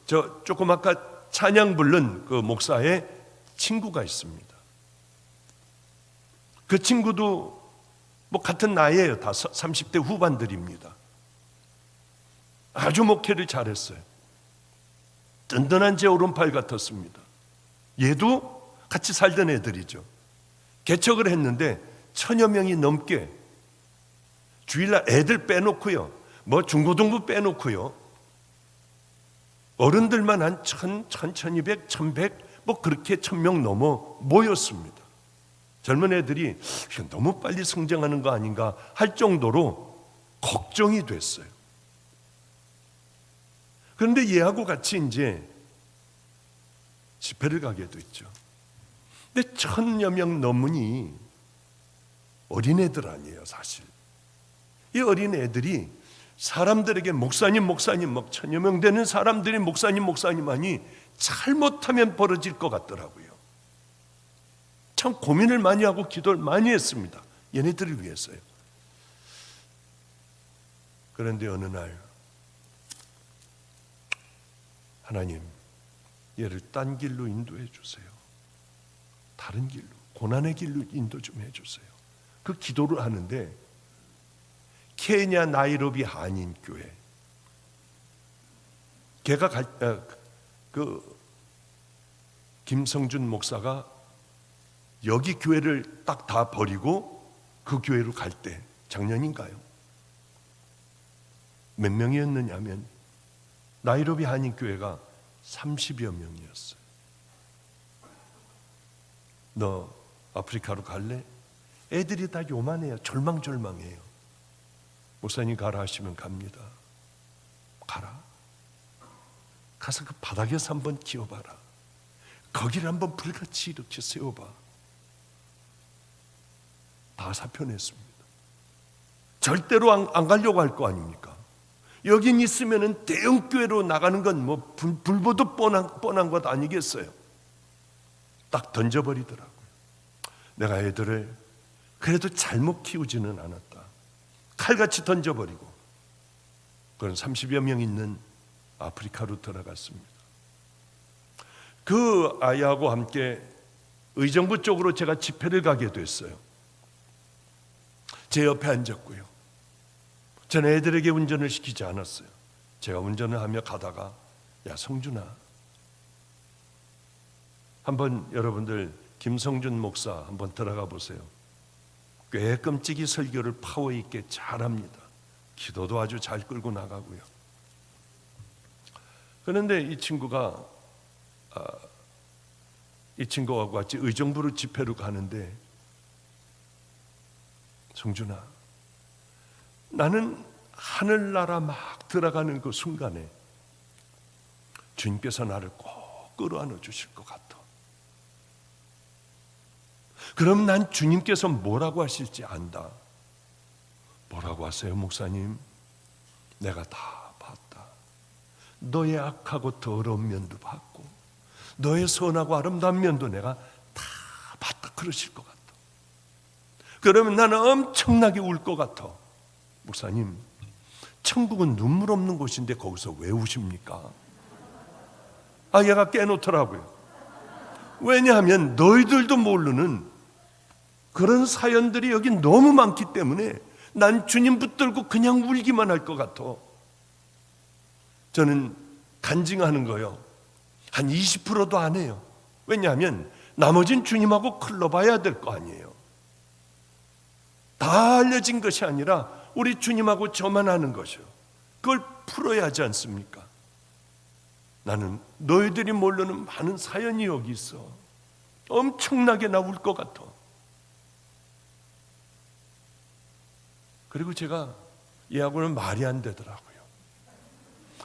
조금 아까 찬양 부른 그 목사의 친구가 있습니다. 그 친구도 같은 나이에요. 다 30대 후반들입니다. 아주 목회를 잘했어요. 든든한 제 오른팔 같았습니다. 얘도 같이 살던 애들이죠. 개척을 했는데 1000여 명이 넘게, 주일날 애들 빼놓고요, 중고등부 빼놓고요, 어른들만 한 1200, 1100, 그렇게 1000명 넘어 모였습니다. 젊은 애들이 너무 빨리 성장하는 거 아닌가 할 정도로 걱정이 됐어요. 그런데 얘하고 같이 이제 집회를 가게 됐죠. 근데 1000여 명 넘으니 어린애들 아니에요, 사실. 이 어린애들이 사람들에게 목사님 막 1000여 명 되는 사람들이 목사님 하니 잘못하면 벌어질 것 같더라고요. 참 고민을 많이 하고 기도를 많이 했습니다. 얘네들을 위해서요. 그런데 어느 날 하나님, 얘를 딴 길로 인도해 주세요. 다른 길로, 고난의 길로 인도 좀 해주세요. 그 기도를 하는데 케냐 나이로비 한인교회, 걔가 김성준 목사가 여기 교회를 딱 다 버리고 그 교회로 갈 때, 작년인가요? 몇 명이었느냐 하면 나이로비 한인교회가 30여 명이었어요. 너 아프리카로 갈래? 애들이 다 요만해요. 절망해요. 목사님 가라 하시면 갑니다. 가라. 가서 그 바닥에서 한번 기어봐라. 거기를 한번 불같이 이렇게 세워봐. 다 사표냈습니다. 절대로 안 가려고 할 거 아닙니까? 여긴 있으면은 대형교회로 나가는 건 뭐 불보듯 뻔한 것 아니겠어요? 딱 던져버리더라고요. 내가 애들을 그래도 잘못 키우지는 않았다. 칼같이 던져버리고 그런 30여 명 있는 아프리카로 들어갔습니다. 그 아이하고 함께 의정부 쪽으로 제가 집회를 가게 됐어요. 제 옆에 앉았고요. 저는 애들에게 운전을 시키지 않았어요. 제가 운전을 하며 가다가 야 성준아, 한번 여러분들 김성준 목사 한번 들어가 보세요. 꽤 끔찍이 설교를 파워 있게 잘합니다. 기도도 아주 잘 끌고 나가고요. 그런데 이 친구가 이 친구와 같이 의정부로 집회로 가는데, 성준아, 나는 하늘나라 막 들어가는 그 순간에 주님께서 나를 꼭 끌어안아 주실 것 같아. 그럼 난 주님께서 뭐라고 하실지 안다. 뭐라고 하세요, 목사님? 내가 다 봤다. 너의 악하고 더러운 면도 봤고 너의 선하고 아름다운 면도 내가 다 봤다. 그러실 것 같아. 그러면 나는 엄청나게 울 것 같아. 목사님, 천국은 눈물 없는 곳인데 거기서 왜 우십니까? 얘가 깨놓더라고요. 왜냐하면 너희들도 모르는 그런 사연들이 여기 너무 많기 때문에 난 주님 붙들고 그냥 울기만 할 것 같아. 저는 간증하는 거요, 한 20%도 안 해요. 왜냐하면 나머진 주님하고 클러봐야 될 거 아니에요. 다 알려진 것이 아니라 우리 주님하고 저만 하는 것이요. 그걸 풀어야 하지 않습니까? 나는 너희들이 모르는 많은 사연이 여기 있어. 엄청나게 나 울 것 같아. 그리고 제가 얘하고는 말이 안 되더라고요.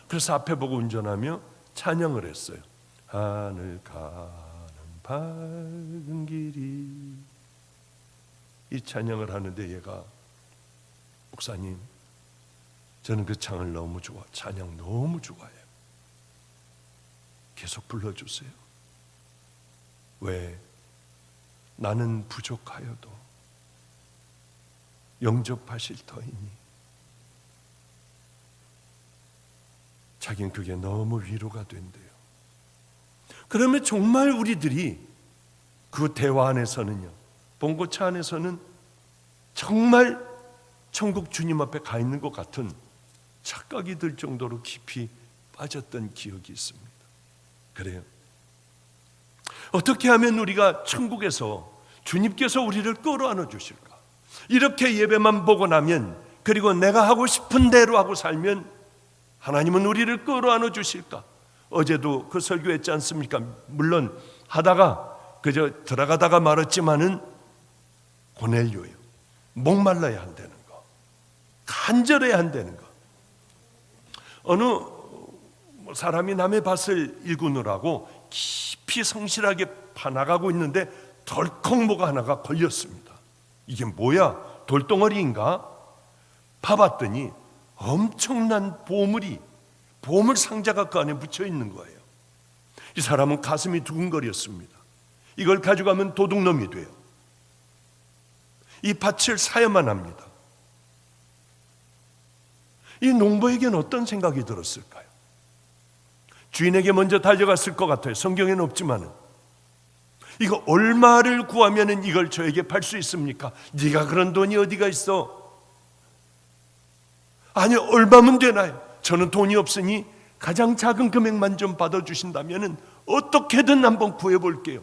그래서 앞에 보고 운전하며 찬양을 했어요. 하늘 가는 밝은 길이. 이 찬양을 하는데 얘가, 목사님, 저는 그 찬양을 너무 찬양 너무 좋아해요. 계속 불러주세요. 왜? 나는 부족하여도 영접하실 터이니. 자기는 그게 너무 위로가 된대요. 그러면 정말 우리들이 그 대화 안에서는요, 봉고차 안에서는 정말 천국 주님 앞에 가 있는 것 같은 착각이 들 정도로 깊이 빠졌던 기억이 있습니다. 그래요. 어떻게 하면 우리가 천국에서 주님께서 우리를 끌어안아 주실까? 이렇게 예배만 보고 나면, 그리고 내가 하고 싶은 대로 하고 살면 하나님은 우리를 끌어안아 주실까? 어제도 그 설교했지 않습니까? 물론 하다가 그저 들어가다가 말았지만은 고넬료예요. 목말라야 한다는 거, 간절해야 한다는 거. 어느 사람이 남의 밭을 일구느라고 깊이 성실하게 파나가고 있는데 덜컥 뭐가 하나가 걸렸습니다. 이게 뭐야? 돌덩어리인가? 파봤더니 엄청난 보물 상자가 그 안에 묻혀 있는 거예요. 이 사람은 가슴이 두근거렸습니다. 이걸 가져가면 도둑놈이 돼요. 이 밭을 사야만 합니다. 이 농부에게는 어떤 생각이 들었을까요? 주인에게 먼저 달려갔을 것 같아요. 성경에는 없지만은. 이거 얼마를 구하면은 이걸 저에게 팔 수 있습니까? 네가 그런 돈이 어디가 있어? 아니, 얼마면 되나요? 저는 돈이 없으니 가장 작은 금액만 좀 받아주신다면은 어떻게든 한번 구해볼게요.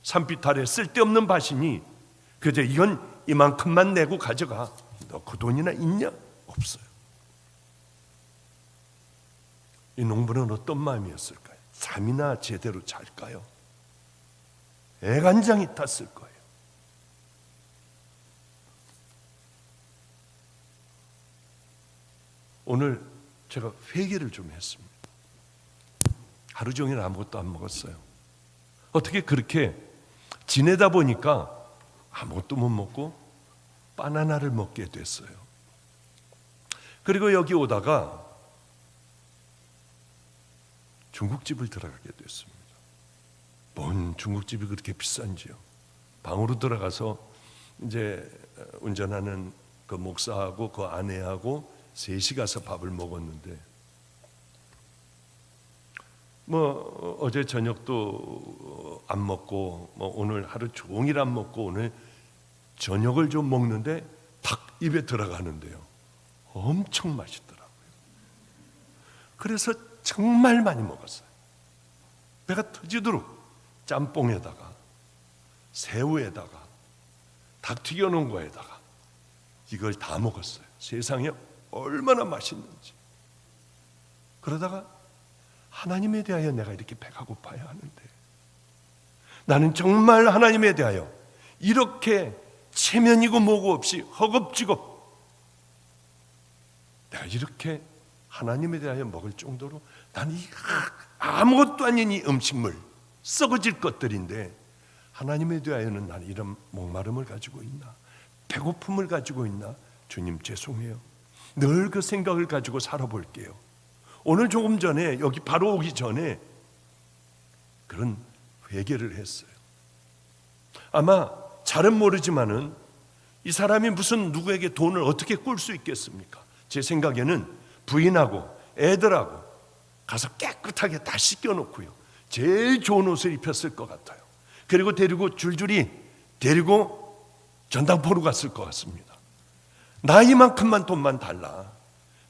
산빛 아래 쓸데없는 밭이니 그저 이건 이만큼만 내고 가져가. 너 그 돈이나 있냐? 없어요. 이 농부는 어떤 마음이었을까요? 잠이나 제대로 잘까요? 애간장이 탔을 거예요. 오늘 제가 회개를 좀 했습니다. 하루 종일 아무것도 안 먹었어요. 어떻게 그렇게 지내다 보니까 아무것도 못 먹고 바나나를 먹게 됐어요. 그리고 여기 오다가 중국집을 들어가게 됐습니다. 뭔 중국집이 그렇게 비싼지요. 방으로 들어가서 이제 운전하는 그 목사하고 그 아내하고 셋이 가서 밥을 먹었는데 뭐 어제 저녁도 안 먹고 뭐 오늘 하루 종일 안 먹고 오늘 저녁을 좀 먹는데 탁 입에 들어가는데요. 엄청 맛있더라고요. 그래서 정말 많이 먹었어요. 배가 터지도록 짬뽕에다가 새우에다가 닭 튀겨놓은 거에다가 이걸 다 먹었어요. 세상에 얼마나 맛있는지. 그러다가 하나님에 대하여 내가 이렇게 배가 고파야 하는데 나는 정말 하나님에 대하여 이렇게 체면이고 뭐고 없이 허겁지겁 내가 이렇게 하나님에 대하여 먹을 정도로 나는 아무것도 아닌 이 음식물 썩어질 것들인데 하나님에 대하여는 나는 이런 목마름을 가지고 있나, 배고픔을 가지고 있나? 주님 죄송해요. 늘 그 생각을 가지고 살아볼게요. 오늘 조금 전에 여기 바로 오기 전에 그런 회개를 했어요. 아마 잘은 모르지만은 이 사람이 무슨 누구에게 돈을 어떻게 꿀 수 있겠습니까? 제 생각에는 부인하고 애들하고 가서 깨끗하게 다 씻겨놓고요, 제일 좋은 옷을 입혔을 것 같아요. 그리고 데리고 줄줄이 데리고 전당포로 갔을 것 같습니다. 나 이만큼만 돈만 달라.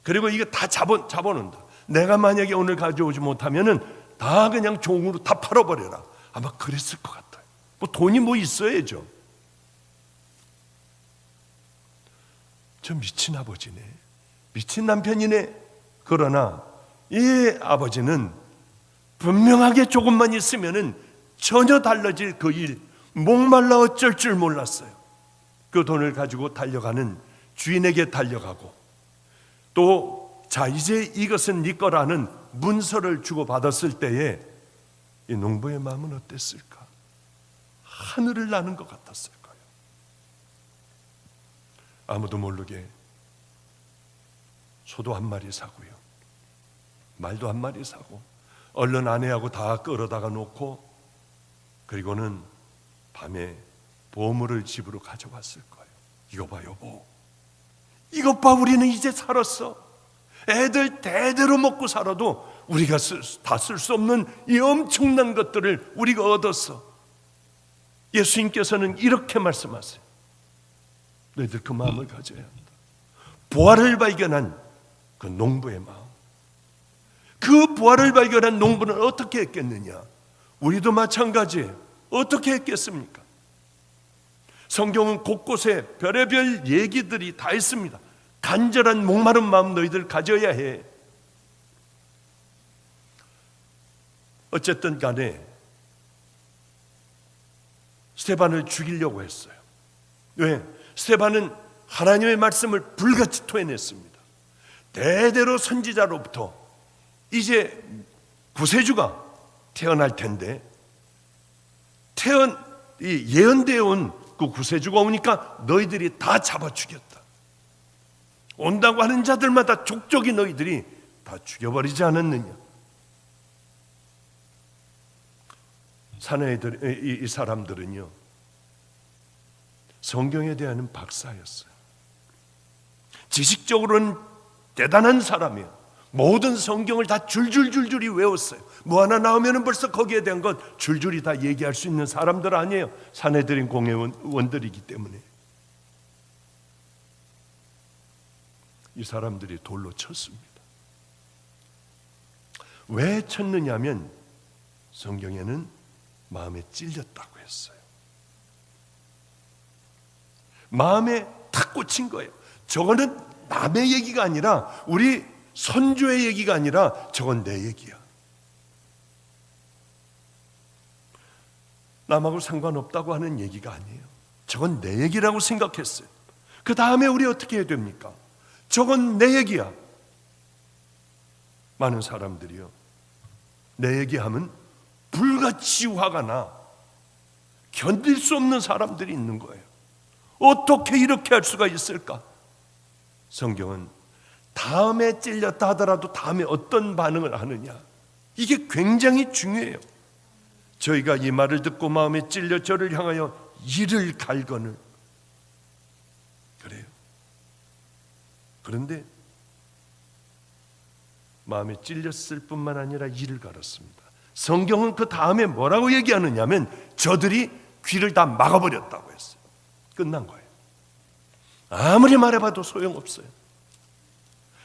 그리고 이거 다 잡아놓는다. 내가 만약에 오늘 가져오지 못하면은 다 그냥 종으로 다 팔아버려라. 아마 그랬을 것 같아요. 뭐 돈이 뭐 있어야죠. 저 미친 아버지네, 미친 남편이네. 그러나 이 아버지는 분명하게 조금만 있으면은 전혀 달라질 그 일, 목말라 어쩔 줄 몰랐어요. 그 돈을 가지고 달려가는 주인에게 달려가고 또 자 이제 이것은 네 거라는 문서를 주고받았을 때에 이 농부의 마음은 어땠을까? 하늘을 나는 것 같았을 거예요. 아무도 모르게 소도 한 마리 사고요, 말도 한 마리 사고 얼른 아내하고 다 끌어다가 놓고 그리고는 밤에 보물을 집으로 가져왔을 거예요. 이거 봐 여보, 이것 봐, 우리는 이제 살았어. 애들 대대로 먹고 살아도 우리가 다 쓸 수 없는 이 엄청난 것들을 우리가 얻었어. 예수님께서는 이렇게 말씀하세요. 너희들 그 마음을 가져야 한다. 부활을 발견한 그 농부의 마음. 그 부활을 발견한 농부는 어떻게 했겠느냐? 우리도 마찬가지예요. 어떻게 했겠습니까? 성경은 곳곳에 별의별 얘기들이 다 있습니다. 간절한 목마른 마음 너희들 가져야 해. 어쨌든 간에 스데반을 죽이려고 했어요. 왜? 스데반은 하나님의 말씀을 불같이 토해냈습니다. 대대로 선지자로부터 이제 구세주가 태어날 텐데 예언되어 온 그 구세주가 오니까 너희들이 다 잡아 죽였다. 온다고 하는 자들마다 족족이 너희들이 다 죽여버리지 않았느냐. 이 사람들은요, 성경에 대한 박사였어요. 지식적으로는 대단한 사람이에요. 모든 성경을 다 줄줄줄줄이 외웠어요. 뭐 하나 나오면 벌써 거기에 대한 것 줄줄이 다 얘기할 수 있는 사람들 아니에요. 사내들인 공회원들이기 때문에. 이 사람들이 돌로 쳤습니다. 왜 쳤느냐면 성경에는 마음에 찔렸다고 했어요. 마음에 탁 꽂힌 거예요. 저거는 남의 얘기가 아니라, 우리 선조의 얘기가 아니라 저건 내 얘기야. 남하고 상관없다고 하는 얘기가 아니에요. 저건 내 얘기라고 생각했어요. 그 다음에 우리 어떻게 해야 됩니까? 저건 내 얘기야. 많은 사람들이요, 내 얘기하면 불같이 화가 나 견딜 수 없는 사람들이 있는 거예요. 어떻게 이렇게 할 수가 있을까? 성경은 다음에 찔렸다 하더라도 다음에 어떤 반응을 하느냐, 이게 굉장히 중요해요. 저희가 이 말을 듣고 마음에 찔려 저를 향하여 이를 갈거늘 그래요. 그런데 마음에 찔렸을 뿐만 아니라 이를 갈았습니다. 성경은 그 다음에 뭐라고 얘기하느냐면 저들이 귀를 다 막아버렸다고 했어요. 끝난 거예요. 아무리 말해봐도 소용없어요.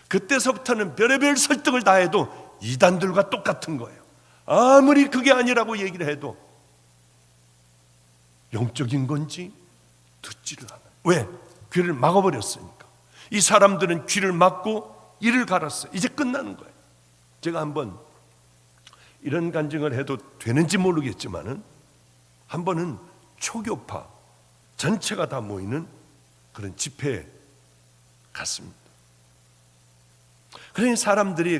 그때서부터는 별의별 설득을 다 해도 이단들과 똑같은 거예요. 아무리 그게 아니라고 얘기를 해도 영적인 건지 듣지를 않아요. 왜? 귀를 막아버렸으니까. 이 사람들은 귀를 막고 이를 갈았어요. 이제 끝나는 거예요. 제가 한번 이런 간증을 해도 되는지 모르겠지만은 한 번은 초교파 전체가 다 모이는 그런 집회에 갔습니다. 그러니 사람들이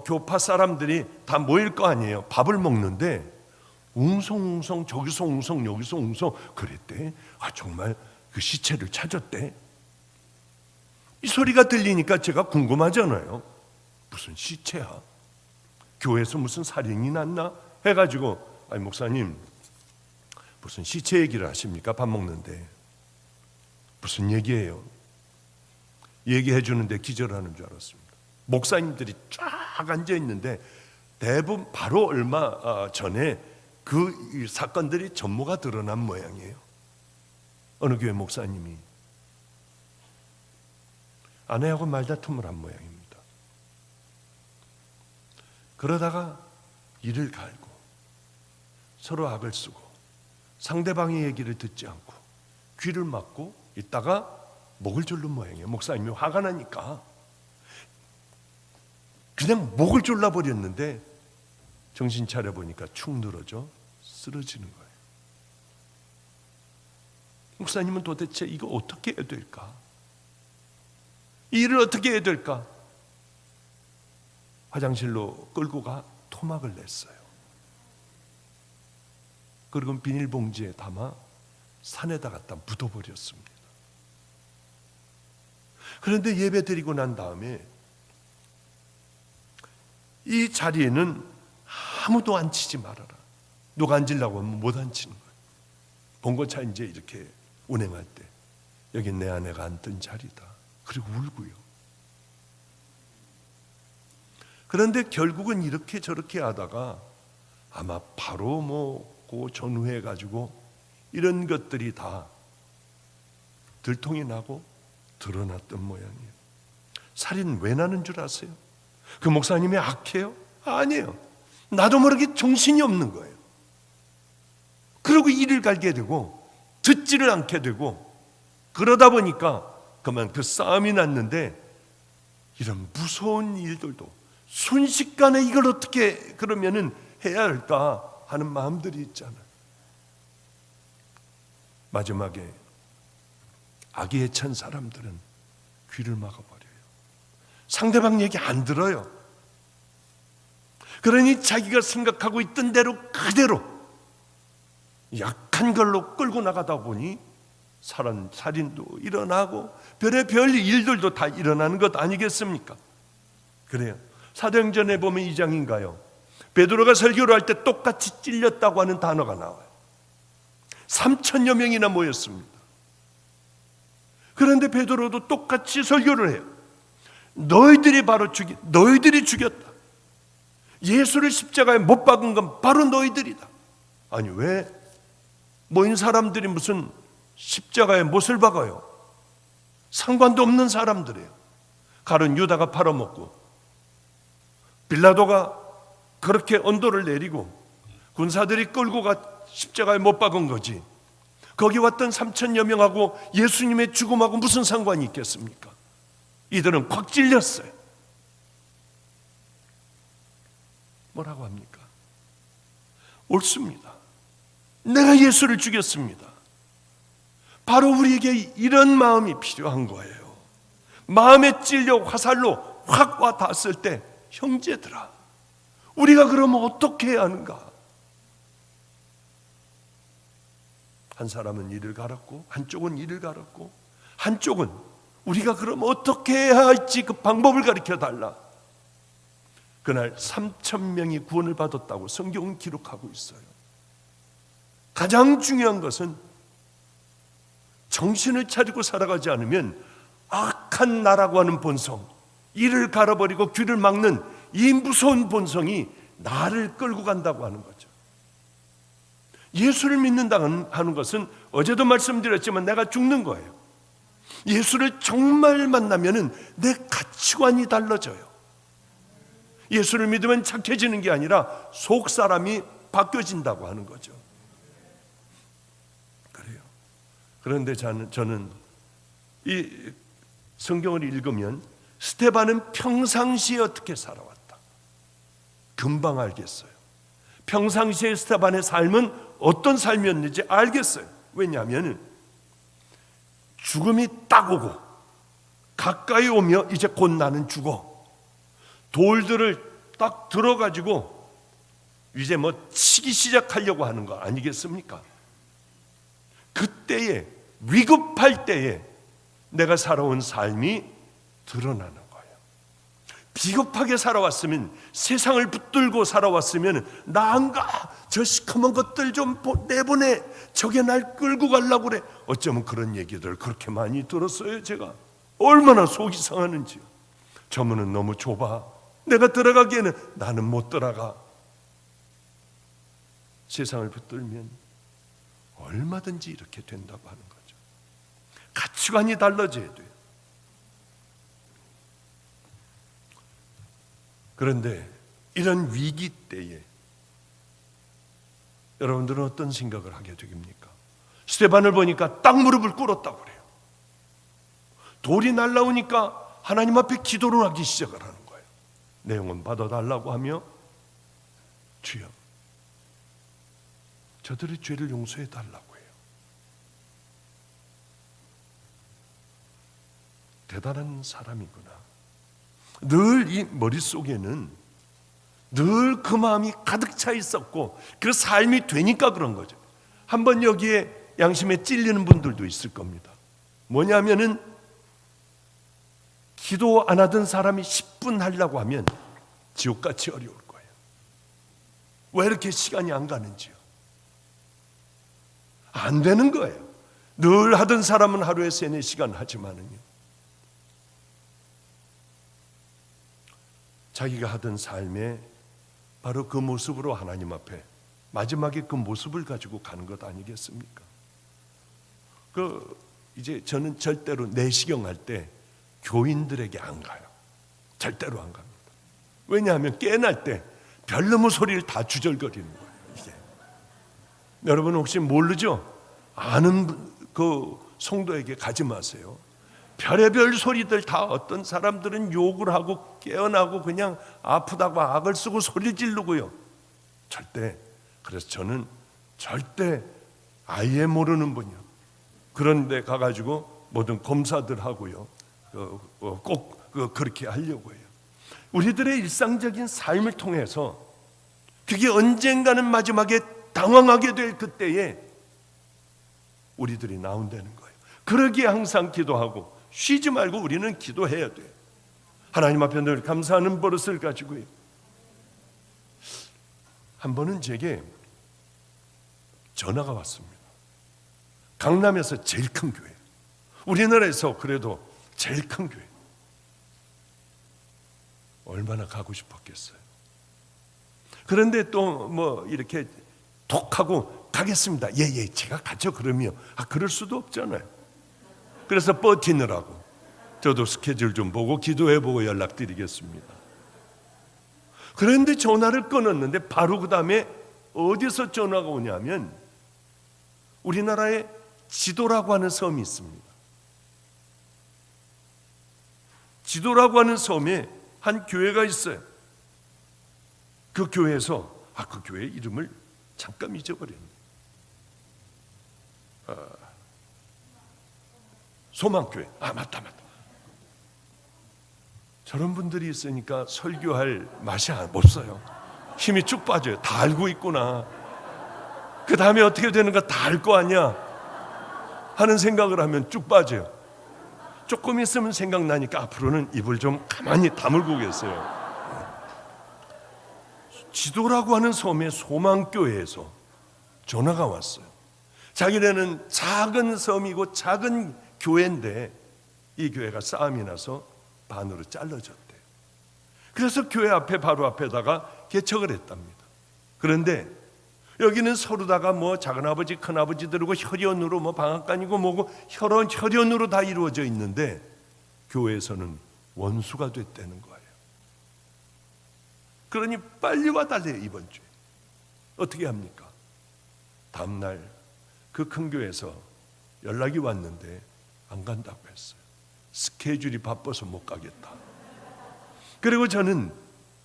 교파 사람들이 다 모일 거 아니에요. 밥을 먹는데 웅성웅성, 저기서 웅성, 여기서 웅성 그랬대. 정말 그 시체를 찾았대. 이 소리가 들리니까 제가 궁금하잖아요. 무슨 시체야? 교회에서 무슨 살인이 났나? 해가지고 목사님 무슨 시체 얘기를 하십니까? 밥 먹는데. 무슨 얘기예요? 얘기해 주는데 기절하는 줄 알았습니다. 목사님들이 쫙 앉아 있는데 대부분 바로 얼마 전에 그 사건들이 전모가 드러난 모양이에요. 어느 교회 목사님이 아내하고 말다툼을 한 모양입니다. 그러다가 이를 갈고 서로 악을 쓰고 상대방의 얘기를 듣지 않고 귀를 막고 있다가 목을 졸른 모양이에요. 목사님이 화가 나니까 그냥 목을 졸라버렸는데 정신 차려보니까 축 늘어져 쓰러지는 거예요. 목사님은 도대체 이거 어떻게 해야 될까? 이 일을 어떻게 해야 될까? 화장실로 끌고 가 토막을 냈어요. 그리고 비닐봉지에 담아 산에다 갖다 묻어버렸습니다. 그런데 예배 드리고 난 다음에 이 자리에는 아무도 앉히지 말아라. 누가 앉으려고 하면 못 앉히는 거예요. 봉고차 이제 이렇게 운행할 때 여기 내 아내가 앉던 자리다. 그리고 울고요. 그런데 결국은 이렇게 저렇게 하다가 아마 바로 그 전후해 가지고 이런 것들이 다 들통이 나고 드러났던 모양이에요. 살인 왜 나는 줄 아세요? 그 목사님이 악해요? 아니에요. 나도 모르게 정신이 없는 거예요. 그리고 이를 갈게 되고 듣지를 않게 되고 그러다 보니까 그만 그 싸움이 났는데 이런 무서운 일들도 순식간에 이걸 어떻게 그러면은 해야 할까 하는 마음들이 있잖아요. 마지막에 악에 찬 사람들은 귀를 막아버려요. 상대방 얘기 안 들어요. 그러니 자기가 생각하고 있던 대로 그대로 약한 걸로 끌고 나가다 보니 살인도 일어나고 별의별 일들도 다 일어나는 것 아니겠습니까? 그래요. 사도행전에 보면 2장인가요? 베드로가 설교를 할 때 똑같이 찔렸다고 하는 단어가 나와요. 3,000여 명이나 모였습니다. 그런데 베드로도 똑같이 설교를 해요. 너희들이 죽였다. 예수를 십자가에 못 박은 건 바로 너희들이다. 아니, 왜 모인 사람들이 무슨 십자가에 못을 박아요? 상관도 없는 사람들이에요. 가룟 유다가 팔아먹고 빌라도가 그렇게 언도를 내리고 군사들이 끌고 가 십자가에 못 박은 거지. 거기 왔던 3,000여 명하고 예수님의 죽음하고 무슨 상관이 있겠습니까? 이들은 콱 찔렸어요. 뭐라고 합니까? 옳습니다. 내가 예수를 죽였습니다. 바로 우리에게 이런 마음이 필요한 거예요. 마음에 찔려 화살로 확 와 닿았을 때, 형제들아, 우리가 그러면 어떻게 해야 하는가? 한 사람은 이를 갈았고 한쪽은 이를 갈았고 한쪽은 우리가 그러면 어떻게 해야 할지 그 방법을 가르쳐 달라. 그날 3,000명이 구원을 받았다고 성경은 기록하고 있어요. 가장 중요한 것은 정신을 차리고 살아가지 않으면 악한 나라고 하는 본성, 이를 갈아버리고 귀를 막는 이 무서운 본성이 나를 끌고 간다고 하는 거죠. 예수를 믿는다는 하는 것은 어제도 말씀드렸지만 내가 죽는 거예요. 예수를 정말 만나면은 내 가치관이 달라져요. 예수를 믿으면 착해지는 게 아니라 속 사람이 바뀌어진다고 하는 거죠. 그래요. 그런데 저는 이 성경을 읽으면 스데반은 평상시에 어떻게 살아왔다. 금방 알겠어요. 평상시에 스데반의 삶은 어떤 삶이었는지 알겠어요. 왜냐하면 죽음이 딱 오고 가까이 오며 이제 곧 나는 죽어. 돌들을 딱 들어가지고 이제 뭐 치기 시작하려고 하는 거 아니겠습니까? 그때에 위급할 때에 내가 살아온 삶이 드러나는 거예요. 비겁하게 살아왔으면, 세상을 붙들고 살아왔으면 나 안 가, 저 시커먼 것들 좀 내보내, 저게 날 끌고 가려고 그래. 어쩌면 그런 얘기들 그렇게 많이 들었어요. 제가 얼마나 속이 상하는지요. 저 문은 너무 좁아, 내가 들어가기에는 나는 못 들어가. 세상을 붙들면 얼마든지 이렇게 된다고 하는 거죠. 가치관이 달라져야 돼요. 그런데 이런 위기 때에 여러분들은 어떤 생각을 하게 됩니까? 스데반을 보니까 딱 무릎을 꿇었다고 그래요. 돌이 날라오니까 하나님 앞에 기도를 하기 시작을 하는 거예요. 내 영혼 받아달라고 하며, 주여 저들의 죄를 용서해 달라고 해요. 대단한 사람이구나. 늘 이 머릿속에는 늘 그 마음이 가득 차 있었고 그 삶이 되니까 그런 거죠. 한번 여기에 양심에 찔리는 분들도 있을 겁니다. 뭐냐면은 기도 안 하던 사람이 10분 하려고 하면 지옥같이 어려울 거예요. 왜 이렇게 시간이 안 가는지요? 안 되는 거예요. 늘 하던 사람은 하루에 3-4시간 하지만은요, 자기가 하던 삶에 바로 그 모습으로 하나님 앞에 마지막에 그 모습을 가지고 가는 것 아니겠습니까? 이제 저는 절대로 내시경 할 때 교인들에게 안 가요. 절대로 안 갑니다. 왜냐하면 깨어날 때 별나무 소리를 다 주절거리는 거예요. 이게. 여러분 혹시 모르죠? 아는 그 성도에게 가지 마세요. 별의별 소리들 다, 어떤 사람들은 욕을 하고 깨어나고 그냥 아프다고 악을 쓰고 소리를 지르고요. 그래서 저는 절대 아예 모르는 분이요, 그런 데 가가지고 모든 검사들 하고요, 꼭 그렇게 하려고 해요. 우리들의 일상적인 삶을 통해서 그게 언젠가는 마지막에 당황하게 될 그때에 우리들이 나온다는 거예요. 그러기에 항상 기도하고 쉬지 말고 우리는 기도해야 돼요. 하나님 앞에 늘 감사하는 버릇을 가지고요. 한 번은 제게 전화가 왔습니다. 강남에서 제일 큰 교회, 우리나라에서 그래도 제일 큰 교회. 얼마나 가고 싶었겠어요. 그런데 또 뭐 이렇게 톡 하고 가겠습니다. 예, 제가 가죠. 그러면 그럴 수도 없잖아요. 그래서 버티느라고 저도 스케줄 좀 보고 기도해보고 연락드리겠습니다. 그런데 전화를 끊었는데 바로 그 다음에 어디서 전화가 오냐면 우리나라에 지도라고 하는 섬이 있습니다. 지도라고 하는 섬에 한 교회가 있어요. 그 교회에서 그 교회 이름을 잠깐 잊어버렸네. 소망교회. 맞다. 저런 분들이 있으니까 설교할 맛이 없어요. 힘이 쭉 빠져요. 다 알고 있구나. 그 다음에 어떻게 되는가 다 알 거 아니야 하는 생각을 하면 쭉 빠져요. 조금 있으면 생각나니까 앞으로는 입을 좀 가만히 다물고 계세요. 지도라고 하는 섬의 소망교회에서 전화가 왔어요. 자기네는 작은 섬이고 작은 교회인데 이 교회가 싸움이 나서 반으로 잘라졌대요. 그래서 교회 앞에 바로 앞에다가 개척을 했답니다. 그런데 여기는 서로다가 뭐 작은아버지 큰아버지 들고 혈연으로 뭐 방앗간이고 뭐고 혈연으로 다 이루어져 있는데 교회에서는 원수가 됐다는 거예요. 그러니 빨리 와달래요. 이번 주에 어떻게 합니까? 다음날 그 큰 교회에서 연락이 왔는데 안 간다고 했어요. 스케줄이 바빠서 못 가겠다. 그리고 저는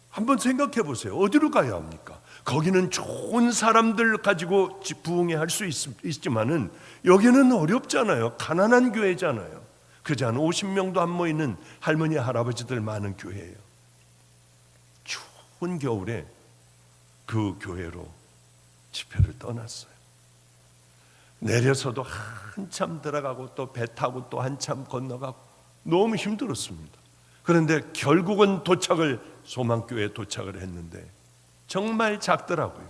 한번 생각해 보세요. 어디로 가야 합니까? 거기는 좋은 사람들 가지고 부흥회 할 수 있지만은 여기는 어렵잖아요. 가난한 교회잖아요. 그저 한 50명도 안 모이는 할머니 할아버지들 많은 교회예요. 추운 겨울에 그 교회로 집회를 떠났어요. 내려서도 한참 들어가고 또 배 타고 또 한참 건너가고 너무 힘들었습니다. 그런데 결국은 소망교회에 도착을 했는데 정말 작더라고요.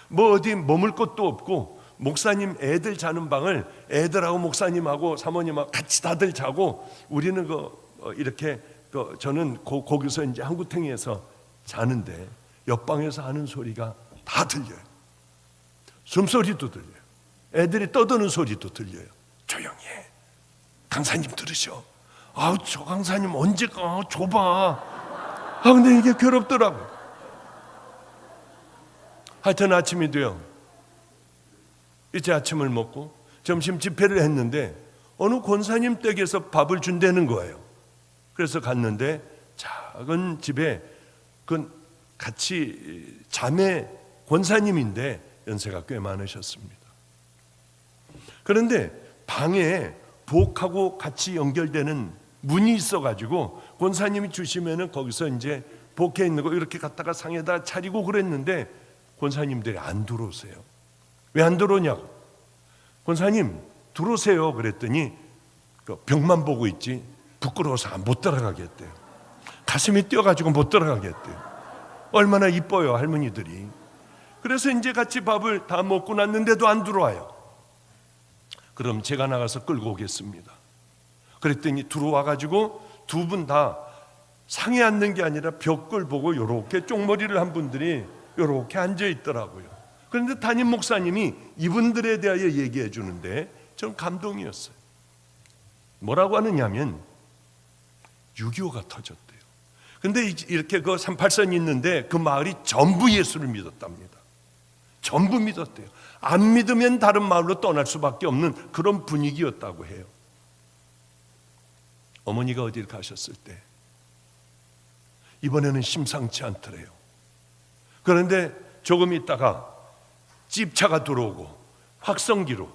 뭐 어디 머물 곳도 없고 목사님 애들 자는 방을 애들하고 목사님하고 사모님하고 같이 다들 자고 우리는 이렇게 저는 거기서 이제 한구탱이에서 자는데 옆방에서 하는 소리가 다 들려요. 숨소리도 들려요. 애들이 떠드는 소리도 들려요. 조용히 해. 강사님 들으셔. 저 강사님 언제 가? 좁아. 근데 이게 괴롭더라고요. 하여튼 아침이 돼요. 이제 아침을 먹고 점심 집회를 했는데 어느 권사님 댁에서 밥을 준다는 거예요. 그래서 갔는데 작은 집에 같이 자매 권사님인데 연세가 꽤 많으셨습니다. 그런데 방에 복하고 같이 연결되는 문이 있어가지고 권사님이 주시면은 거기서 이제 복해 있는 거 이렇게 갖다가 상에다 차리고 그랬는데 권사님들이 안 들어오세요. 왜 안 들어오냐고. 권사님 들어오세요 그랬더니 벽만 보고 있지 부끄러워서 못 들어가겠대요. 가슴이 뛰어가지고 못 들어가겠대요. 얼마나 이뻐요 할머니들이. 그래서 이제 같이 밥을 다 먹고 났는데도 안 들어와요. 그럼 제가 나가서 끌고 오겠습니다. 그랬더니 들어와가지고 두 분 다 상에 앉는 게 아니라 벽을 보고 이렇게 쪽머리를 한 분들이 이렇게 앉아 있더라고요. 그런데 담임 목사님이 이분들에 대하여 얘기해 주는데 전 감동이었어요. 뭐라고 하느냐면 6.25가 터졌대요. 근데 이렇게 38선이 있는데 그 마을이 전부 예수를 믿었답니다. 전부 믿었대요. 안 믿으면 다른 마을로 떠날 수밖에 없는 그런 분위기였다고 해요. 어머니가 어딜 가셨을 때 이번에는 심상치 않더래요. 그런데 조금 있다가 집차가 들어오고 확성기로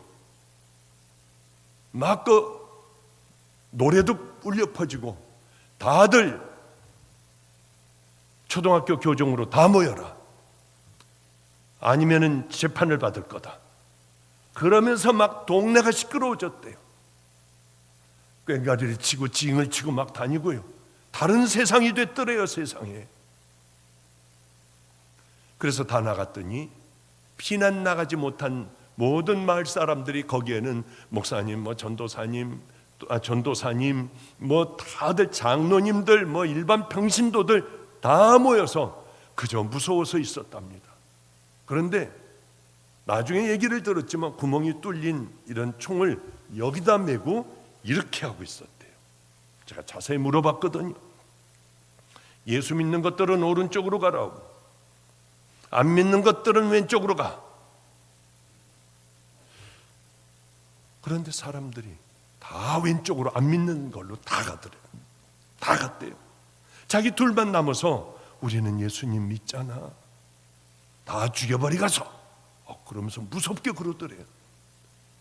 막 노래도 울려 퍼지고 다들 초등학교 교정으로 다 모여라. 아니면은 재판을 받을 거다. 그러면서 막 동네가 시끄러워졌대요. 꽹과리를 치고 징을 치고 막 다니고요. 다른 세상이 됐더래요, 세상에. 그래서 다 나갔더니 피난 나가지 못한 모든 마을 사람들이 거기에는 목사님, 뭐 전도사님, 뭐 다들 장로님들, 뭐 일반 평신도들 다 모여서 그저 무서워서 있었답니다. 그런데 나중에 얘기를 들었지만 구멍이 뚫린 이런 총을 여기다 메고 이렇게 하고 있었대요. 제가 자세히 물어봤거든요. 예수 믿는 것들은 오른쪽으로 가라고, 안 믿는 것들은 왼쪽으로 가. 그런데 사람들이 다 왼쪽으로 안 믿는 걸로 다 가더래요. 다 갔대요. 자기 둘만 남아서 우리는 예수님 믿잖아, 다 죽여버리가서 그러면서 무섭게 그러더래요.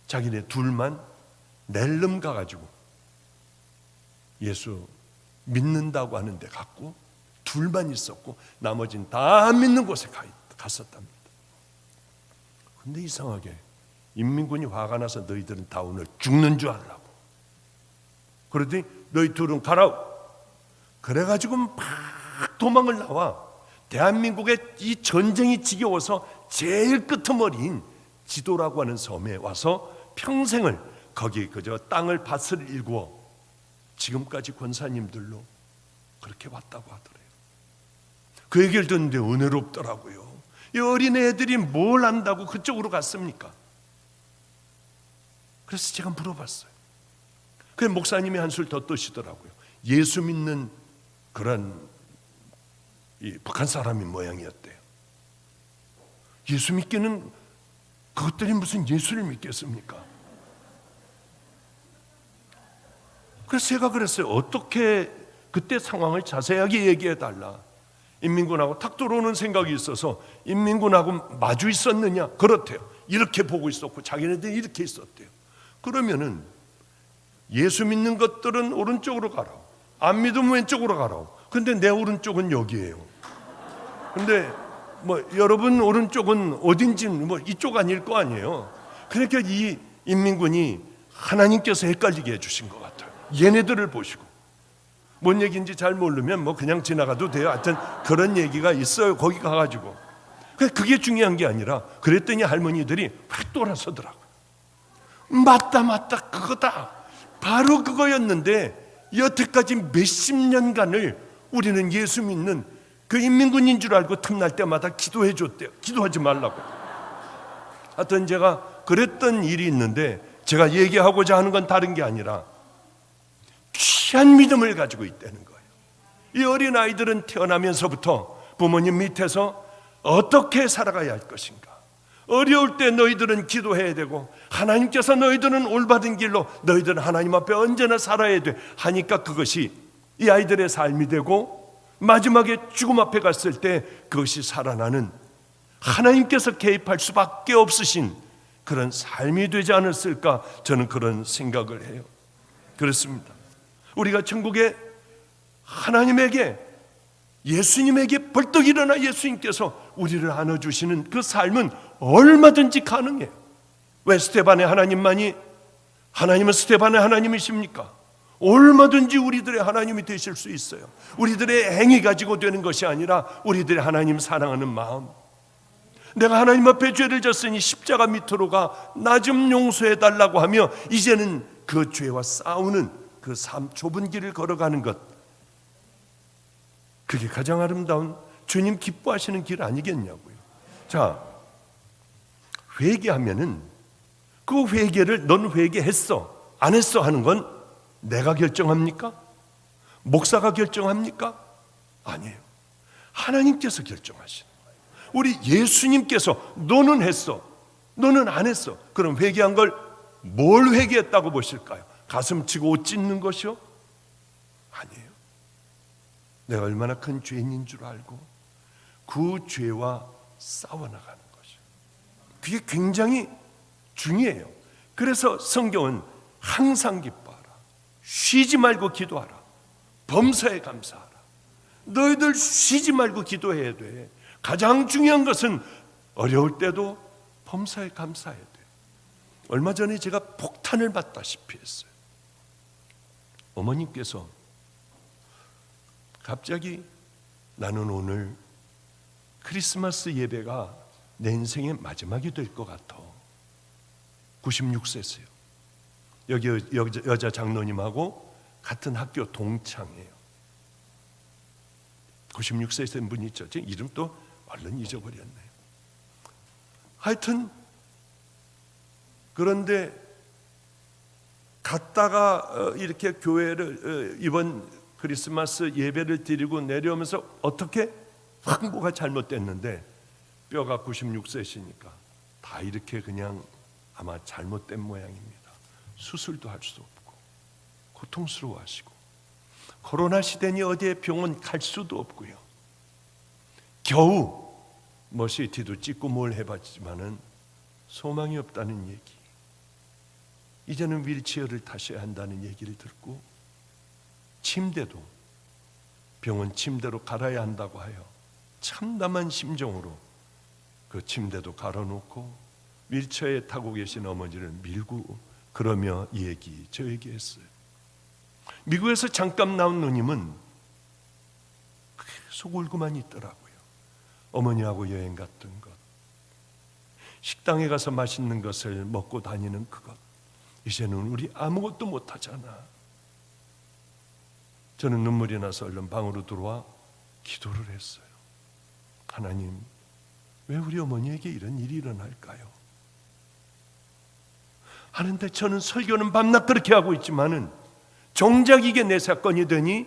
자기네 둘만 낼름 가가지고 예수 믿는다고 하는데 갔고, 둘만 있었고 나머지는 다 안 믿는 곳에 갔었답니다. 근데 이상하게 인민군이 화가 나서 너희들은 다 오늘 죽는 줄 알라고, 그러더니 너희 둘은 가라고. 그래가지고 막 도망을 나와 대한민국의 이 전쟁이 지겨워서 제일 끄트머리인 지도라고 하는 섬에 와서 평생을 거기 그저 땅을 밭을 일구어 지금까지 권사님들로 그렇게 왔다고 하더래요. 그 얘기를 듣는데 은혜롭더라고요. 이 어린애들이 뭘 안다고 그쪽으로 갔습니까? 그래서 제가 물어봤어요. 그 목사님이 한술 더 뜨시더라고요. 예수 믿는 그런 이 북한 사람인 모양이었대요. 예수 믿기는 그것들이 무슨 예수를 믿겠습니까? 그래서 제가 그랬어요. 어떻게 그때 상황을 자세하게 얘기해 달라. 인민군하고 탁 들어오는 생각이 있어서 인민군하고 마주 있었느냐? 그렇대요. 이렇게 보고 있었고 자기네들이 이렇게 있었대요. 그러면은 예수 믿는 것들은 오른쪽으로 가라고, 안 믿으면 왼쪽으로 가라고. 근데 내 오른쪽은 여기예요. 근데 뭐 여러분 오른쪽은 어딘지는 뭐 이쪽 아닐 거 아니에요. 그러니까 이 인민군이 하나님께서 헷갈리게 해주신 것 같아요. 얘네들을 보시고 뭔 얘기인지 잘 모르면 뭐 그냥 지나가도 돼요. 하여튼 그런 얘기가 있어요. 거기 가가지고 그게 중요한 게 아니라, 그랬더니 할머니들이 확 돌아서더라고요. 맞다 그거다, 바로 그거였는데 여태까지 몇십 년간을 우리는 예수 믿는 그 인민군인 줄 알고 틈날 때마다 기도해 줬대요. 기도하지 말라고. 하여튼 제가 그랬던 일이 있는데, 제가 얘기하고자 하는 건 다른 게 아니라 귀한 믿음을 가지고 있다는 거예요. 이 어린아이들은 태어나면서부터 부모님 밑에서 어떻게 살아가야 할 것인가, 어려울 때 너희들은 기도해야 되고 하나님께서 너희들은 올바른 길로, 너희들은 하나님 앞에 언제나 살아야 돼 하니까 그것이 이 아이들의 삶이 되고, 마지막에 죽음 앞에 갔을 때 그것이 살아나는, 하나님께서 개입할 수밖에 없으신 그런 삶이 되지 않았을까, 저는 그런 생각을 해요. 그렇습니다. 우리가 천국에 하나님에게, 예수님에게 벌떡 일어나 예수님께서 우리를 안아주시는 그 삶은 얼마든지 가능해요. 왜 스데반의 하나님만이, 하나님은 스데반의 하나님이십니까? 얼마든지 우리들의 하나님이 되실 수 있어요. 우리들의 행위 가지고 되는 것이 아니라 우리들의 하나님 사랑하는 마음. 내가 하나님 앞에 죄를 졌으니 십자가 밑으로 가 나 좀 용서해 달라고 하며 이제는 그 죄와 싸우는 그 좁은 길을 걸어가는 것, 그게 가장 아름다운 주님 기뻐하시는 길 아니겠냐고요. 자, 회개하면은 그 회개를 넌 회개했어 안 했어 하는 건 내가 결정합니까? 목사가 결정합니까? 아니에요. 하나님께서 결정하시는 거예요. 우리 예수님께서 너는 했어, 너는 안 했어. 그럼 회개한 걸 뭘 회개했다고 보실까요? 가슴 치고 옷 찢는 것이요? 아니에요. 내가 얼마나 큰 죄인인 줄 알고 그 죄와 싸워나가는 것이요. 그게 굉장히 중요해요. 그래서 성경은 항상 기뻐하라, 쉬지 말고 기도하라, 범사에 감사하라. 너희들 쉬지 말고 기도해야 돼. 가장 중요한 것은 어려울 때도 범사에 감사해야 돼요. 얼마 전에 제가 폭탄을 맞다시피 했어요. 어머님께서 갑자기 나는 오늘 크리스마스 예배가 내 인생의 마지막이 될 것 같아. 96세세요. 여기 여자 장로님하고 같은 학교 동창이에요. 96세 된 분이 있죠. 제 이름 또 얼른 잊어버렸네요. 하여튼 그런데 갔다가 이렇게 교회를 이번 크리스마스 예배를 드리고 내려오면서 어떻게 항보가 잘못됐는데 뼈가 96세시니까 다 이렇게 그냥 아마 잘못된 모양입니다. 수술도 할 수 없고 고통스러워하시고 코로나 시대니 어디에 병원 갈 수도 없고요. 겨우 CT도 찍고 뭘 해봤지만은 소망이 없다는 얘기. 이제는 휠체어를 타셔야 한다는 얘기를 듣고 침대도 병원 침대로 갈아야 한다고 하여 참담한 심정으로 그 침대도 갈아놓고 휠체어에 타고 계신 어머니를 밀고 그러며 이 얘기 저에게 했어요. 미국에서 잠깐 나온 누님은 계속 울고만 있더라고요. 어머니하고 여행 갔던 것, 식당에 가서 맛있는 것을 먹고 다니는 그것, 이제는 우리 아무것도 못하잖아. 저는 눈물이 나서 얼른 방으로 들어와 기도를 했어요. 하나님, 왜 우리 어머니에게 이런 일이 일어날까요? 하는데 저는 설교는 밤낮 그렇게 하고 있지만은 정작 이게 내 사건이 되니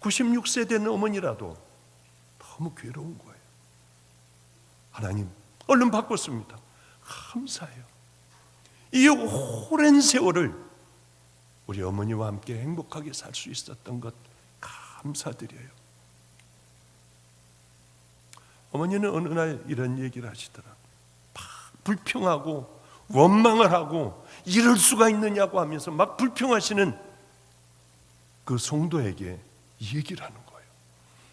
96세 된 어머니라도 너무 괴로운 거예요. 하나님, 얼른 바꿨습니다. 감사해요. 이 오랜 세월을 우리 어머니와 함께 행복하게 살 수 있었던 것 감사드려요. 어머니는 어느 날 이런 얘기를 하시더라고요. 막 불평하고 원망을 하고 이럴 수가 있느냐고 하면서 막 불평하시는 그 성도에게 이 얘기를 하는 거예요.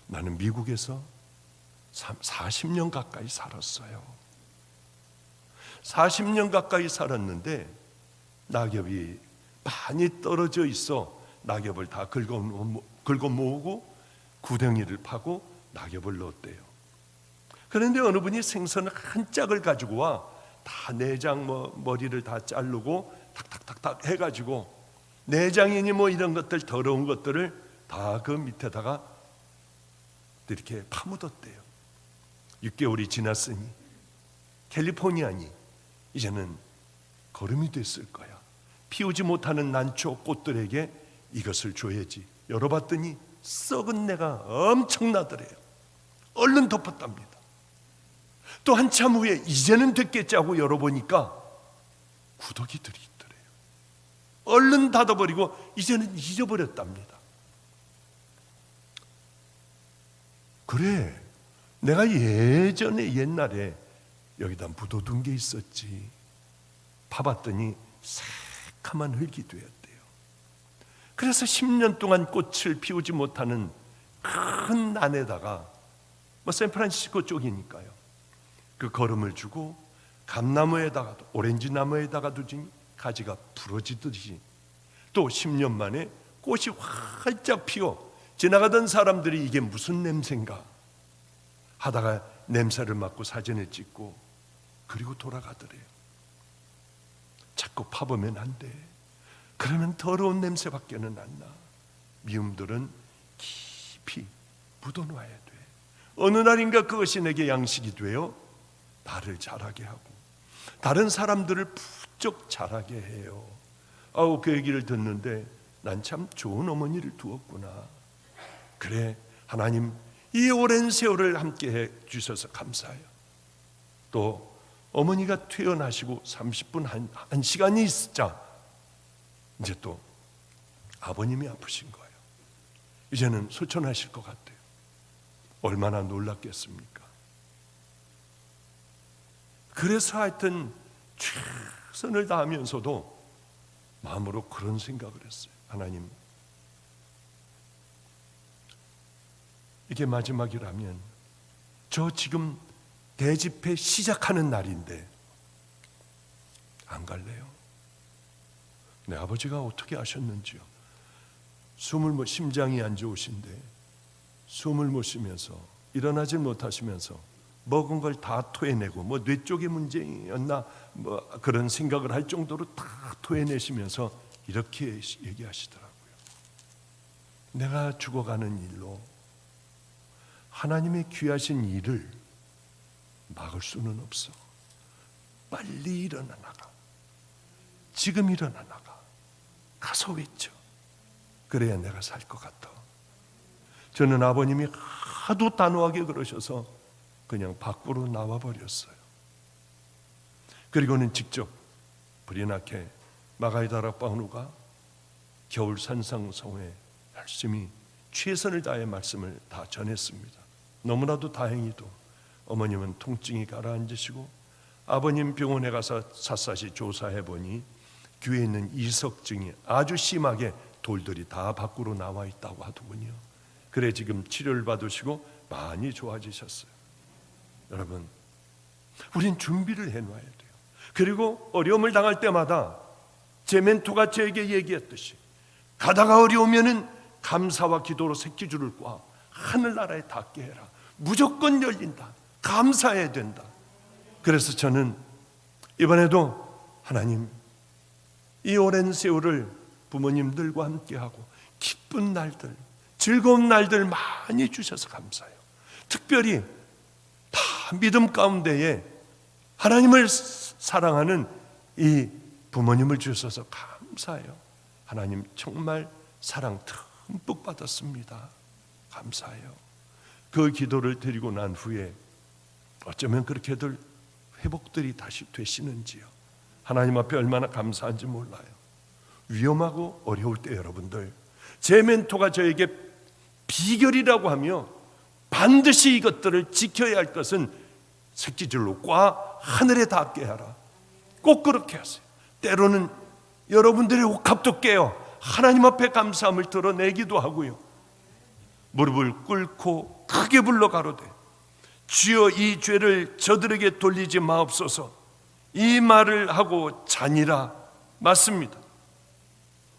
나는 미국에서 40년 가까이 살았어요. 40년 가까이 살았는데 낙엽이 많이 떨어져 있어 낙엽을 다 긁어 모으고 구덩이를 파고 낙엽을 넣었대요. 그런데 어느 분이 생선 한 짝을 가지고 와 다 내장 머리를 다 자르고 탁탁탁탁 해가지고 내장이니 이런 것들 더러운 것들을 다 그 밑에다가 이렇게 파묻었대요. 6개월이 지났으니 캘리포니아니 이제는 거름이 됐을 거야. 피우지 못하는 난초 꽃들에게 이것을 줘야지. 열어봤더니 썩은 내가 엄청나더래요. 얼른 덮었답니다. 또 한참 후에 이제는 됐겠지 하고 열어보니까 구더기들이 있더래요. 얼른 닫아버리고 이제는 잊어버렸답니다. 그래, 내가 옛날에 여기다 묻어둔 게 있었지. 파봤더니 새카만 흙이 되었대요. 그래서 10년 동안 꽃을 피우지 못하는 큰 안에다가 샌프란시스코 쪽이니까요. 그 거름을 주고 감나무에다가 오렌지 나무에다가 두니 가지가 부러지듯이 또 10년 만에 꽃이 활짝 피어 지나가던 사람들이 이게 무슨 냄새인가 하다가 냄새를 맡고 사진을 찍고 그리고 돌아가더래요. 자꾸 파보면 안 돼. 그러면 더러운 냄새밖에는 안 나. 미움들은 깊이 묻어놔야 돼. 어느 날인가 그것이 내게 양식이 되어 나를 자라게 하고 다른 사람들을 부쩍 자라게 해요. 그 얘기를 듣는데 난 참 좋은 어머니를 두었구나. 그래, 하나님 이 오랜 세월을 함께 해 주셔서 감사해요. 또 어머니가 퇴원하시고 30분 한 시간이 있자 이제 또 아버님이 아프신 거예요. 이제는 소천하실 것 같아요. 얼마나 놀랐겠습니까? 그래서 하여튼 최선을 다하면서도 마음으로 그런 생각을 했어요. 하나님, 이게 마지막이라면 저 지금 대집회 시작하는 날인데 안 갈래요? 내 아버지가 어떻게 하셨는지요. 심장이 안 좋으신데 숨을 못 쉬면서 일어나지 못하시면서 먹은 걸 다 토해내고 뇌 쪽의 문제였나 그런 생각을 할 정도로 다 토해내시면서 이렇게 얘기하시더라고요. 내가 죽어가는 일로 하나님의 귀하신 일을 막을 수는 없어. 빨리 일어나 나가. 지금 일어나 나가. 가서 외쳐. 그래야 내가 살 것 같아. 저는 아버님이 하도 단호하게 그러셔서 그냥 밖으로 나와 버렸어요. 그리고는 직접 불이 나게 마가이다라 파우누가 겨울 산상성에 열심히 최선을 다해 말씀을 다 전했습니다. 너무나도 다행히도 어머님은 통증이 가라앉으시고 아버님 병원에 가서 샅샅이 조사해 보니 귀에 있는 이석증이 아주 심하게 돌들이 다 밖으로 나와 있다고 하더군요. 그래 지금 치료를 받으시고 많이 좋아지셨어요. 여러분, 우린 준비를 해놔야 돼요. 그리고 어려움을 당할 때마다 제 멘토가 저에게 얘기했듯이 가다가 어려우면은 감사와 기도로 새끼줄을 꽈 하늘나라에 닿게 해라. 무조건 열린다. 감사해야 된다. 그래서 저는 이번에도 하나님, 이 오랜 세월을 부모님들과 함께하고 기쁜 날들, 즐거운 날들 많이 주셔서 감사해요. 특별히 다 믿음 가운데에 하나님을 사랑하는 이 부모님을 주셔서 감사해요. 하나님 정말 사랑 듬뿍 받았습니다. 감사해요. 그 기도를 드리고 난 후에 어쩌면 그렇게들 회복들이 다시 되시는지요. 하나님 앞에 얼마나 감사한지 몰라요. 위험하고 어려울 때 여러분들, 제 멘토가 저에게 비결이라고 하며 반드시 이것들을 지켜야 할 것은 새끼줄로 꽉 하늘에 닿게 하라. 꼭 그렇게 하세요. 때로는 여러분들의 옥합도 깨어 하나님 앞에 감사함을 드러내기도 하고요. 무릎을 꿇고 크게 불러 가로되 주여 이 죄를 저들에게 돌리지 마옵소서, 이 말을 하고 자니라. 맞습니다.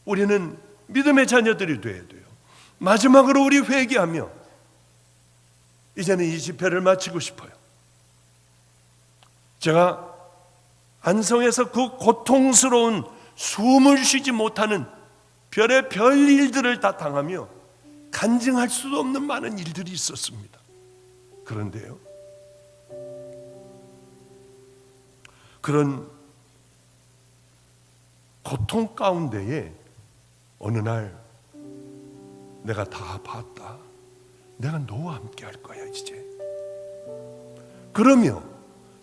우리는 믿음의 자녀들이 되어야 돼요. 마지막으로 우리 회개하며 이제는 이 집회를 마치고 싶어요. 제가 안성에서 그 고통스러운 숨을 쉬지 못하는 별의 별 일들을 다 당하며 간증할 수도 없는 많은 일들이 있었습니다. 그런데요, 그런 고통 가운데에 어느 날 내가 다 봤다. 내가 너와 함께 할 거야 이제. 그러며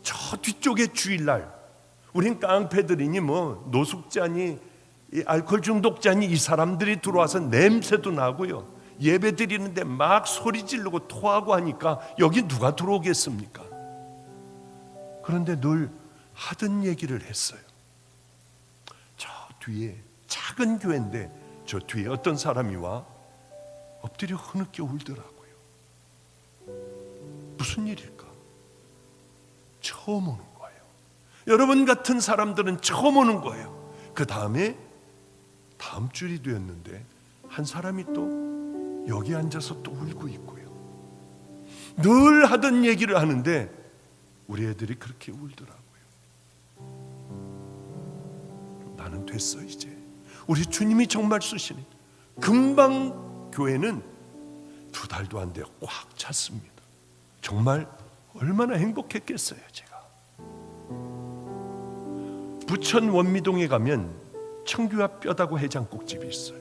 저 뒤쪽에 주일날 우린 깡패들이니 노숙자니 알코올 중독자니 이 사람들이 들어와서 냄새도 나고요, 예배 드리는데 막 소리 지르고 토하고 하니까 여기 누가 들어오겠습니까? 그런데 늘 하던 얘기를 했어요. 저 뒤에 작은 교회인데 저 뒤에 어떤 사람이 와 엎드려 흐느껴 울더라고요. 무슨 일일까? 처음 오는 거예요. 여러분 같은 사람들은 처음 오는 거예요. 그 다음에 다음 줄이 되었는데 한 사람이 또 여기 앉아서 또 울고 있고요. 늘 하던 얘기를 하는데 우리 애들이 그렇게 울더라고요. 나는 됐어 이제. 우리 주님이 정말 쓰시니 금방 교회는 2달도 안 돼요. 꽉 찼습니다. 정말 얼마나 행복했겠어요. 제가 부천 원미동에 가면 청규와 뼈다구 해장국집이 있어요.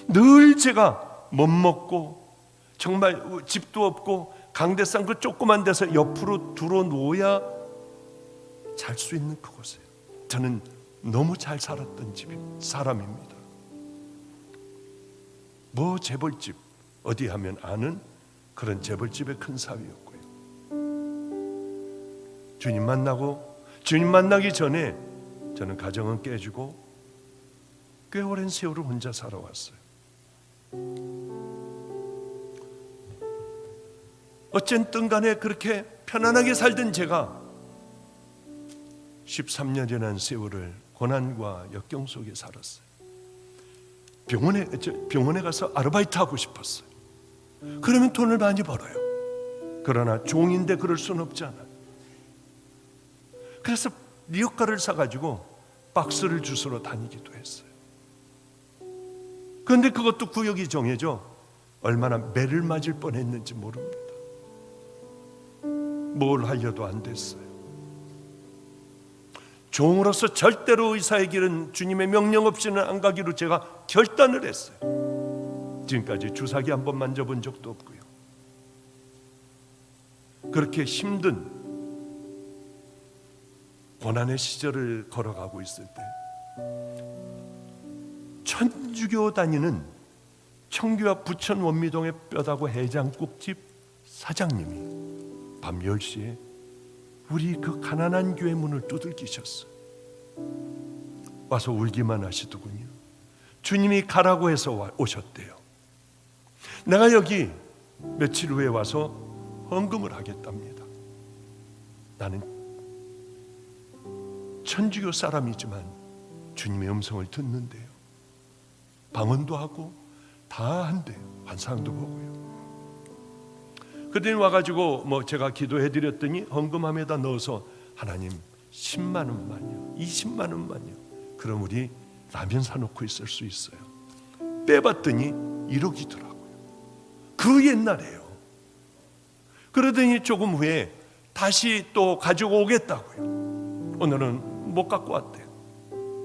늘 제가 못 먹고 정말 집도 없고 강대상 그 조그만 데서 옆으로 들어 놓아야 잘 수 있는 그곳이에요. 저는 너무 잘 살았던 사람입니다. 재벌집 어디 하면 아는 그런 재벌집의 큰 사위였고요. 주님 만나기 전에 저는 가정은 깨지고 꽤 오랜 세월을 혼자 살아왔어요. 어쨌든 간에 그렇게 편안하게 살던 제가 13년이라는 세월을 고난과 역경 속에 살았어요. 병원에 가서 아르바이트 하고 싶었어요. 그러면 돈을 많이 벌어요. 그러나 종인데 그럴 수는 없잖아요. 그래서 리어카를 사가지고 박스를 주스러 다니기도 했어요. 그런데 그것도 구역이 정해져 얼마나 매를 맞을 뻔했는지 모릅니다. 뭘 하려도 안 됐어요. 종으로서 절대로 의사의 길은 주님의 명령 없이는 안 가기로 제가 결단을 했어요. 지금까지 주사기 한 번 만져본 적도 없고요. 그렇게 힘든 고난의 시절을 걸어가고 있을 때 천주교 다니는 청교와 부천 원미동의 뼈다구 해장국집 사장님이 밤 10시에 우리 그 가난한 교회 문을 두들기셨어요. 와서 울기만 하시더군요. 주님이 가라고 해서 오셨대요. 내가 여기 며칠 후에 와서 헌금을 하겠답니다. 나는 천주교 사람이지만 주님의 음성을 듣는데요. 방언도 하고 다 한대요. 환상도 보고요. 그들이 와가지고 제가 기도해드렸더니 헌금함에다 넣어서 하나님 10만 원만요, 20만 원만요. 그럼 우리 라면 사놓고 있을 수 있어요. 빼봤더니 1억이더라고요. 그 옛날에요. 그러더니 조금 후에 다시 또 가지고 오겠다고요. 오늘은 못 갖고 왔대요.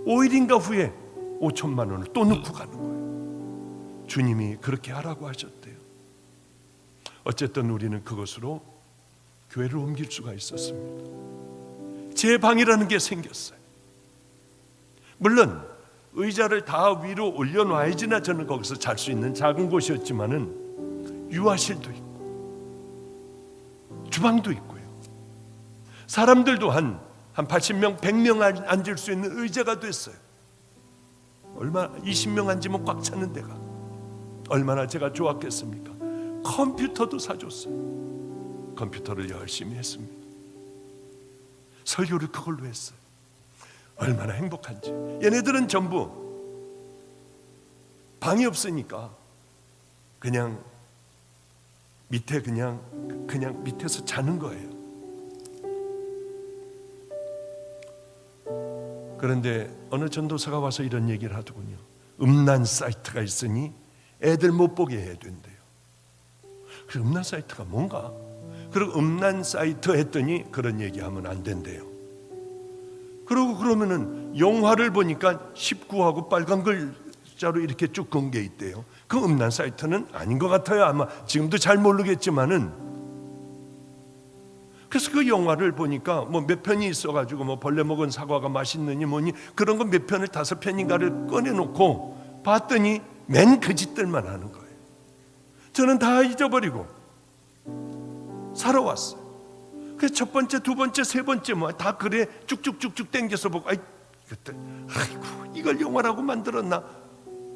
5일인가 후에 5천만 원을 또 넣고 가는 거예요. 주님이 그렇게 하라고 하셨대요. 어쨌든 우리는 그것으로 교회를 옮길 수가 있었습니다. 제 방이라는 게 생겼어요. 물론 의자를 다 위로 올려놔야지나 저는 거기서 잘 수 있는 작은 곳이었지만은 유아실도 있고 주방도 있고요. 사람들도 한 80명, 100명 앉을 수 있는 의자가 됐어요. 20명 앉으면 꽉 차는 데가 얼마나 제가 좋았겠습니까? 컴퓨터도 사줬어요. 컴퓨터를 열심히 했습니다. 설교를 그걸로 했어요. 얼마나 행복한지. 얘네들은 전부 방이 없으니까 그냥 밑에 그냥 밑에서 자는 거예요. 그런데 어느 전도사가 와서 이런 얘기를 하더군요. 음란 사이트가 있으니 애들 못 보게 해야 된대요. 그 음란 사이트가 뭔가? 그리고 음란 사이트 했더니 그런 얘기하면 안 된대요. 그러고 그러면은 영화를 보니까 19하고 빨간 글자로 이렇게 쭉 건 게 있대요. 그 음란 사이트는 아닌 것 같아요. 아마 지금도 잘 모르겠지만은. 그래서 그 영화를 보니까 몇 편이 있어가지고 벌레 먹은 사과가 맛있느니 뭐니 그런 거 몇 편을 5편인가를 꺼내놓고 봤더니 맨 그 짓들만 하는 거예요. 저는 다 잊어버리고 살아왔어요. 그래서 첫 번째, 두 번째, 세 번째 다 그래 쭉쭉쭉쭉 땡겨서 보고 아이고 이걸 영화라고 만들었나?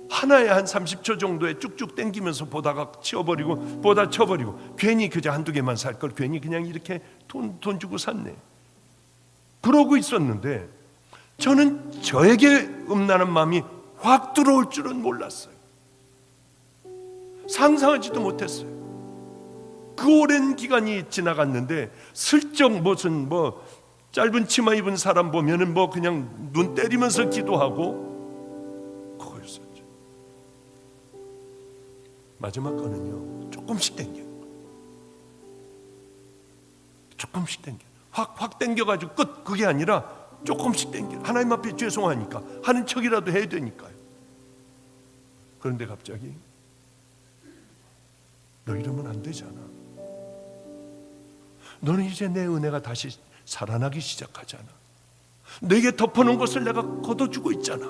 하나에 한 30초 정도에 쭉쭉 땡기면서 보다가 치워버리고 보다 쳐버리고 괜히 그저 한두 개만 살 걸 괜히 그냥 이렇게 돈 주고 샀네. 그러고 있었는데 저는 저에게 음란한 마음이 확 들어올 줄은 몰랐어요. 상상하지도 못했어요. 그 오랜 기간이 지나갔는데 슬쩍 무슨 짧은 치마 입은 사람 보면은 그냥 눈 때리면서 기도하고 그거였었죠. 마지막 거는요 조금씩 땡겨. 조금씩 땡겨. 확 땡겨가지고 끝. 그게 아니라 조금씩 땡겨. 하나님 앞에 죄송하니까 하는 척이라도 해야 되니까요. 그런데 갑자기 너 이러면 안 되잖아. 너는 이제 내 은혜가 다시 살아나기 시작하잖아. 내게 덮어놓은 것을 내가 걷어주고 있잖아.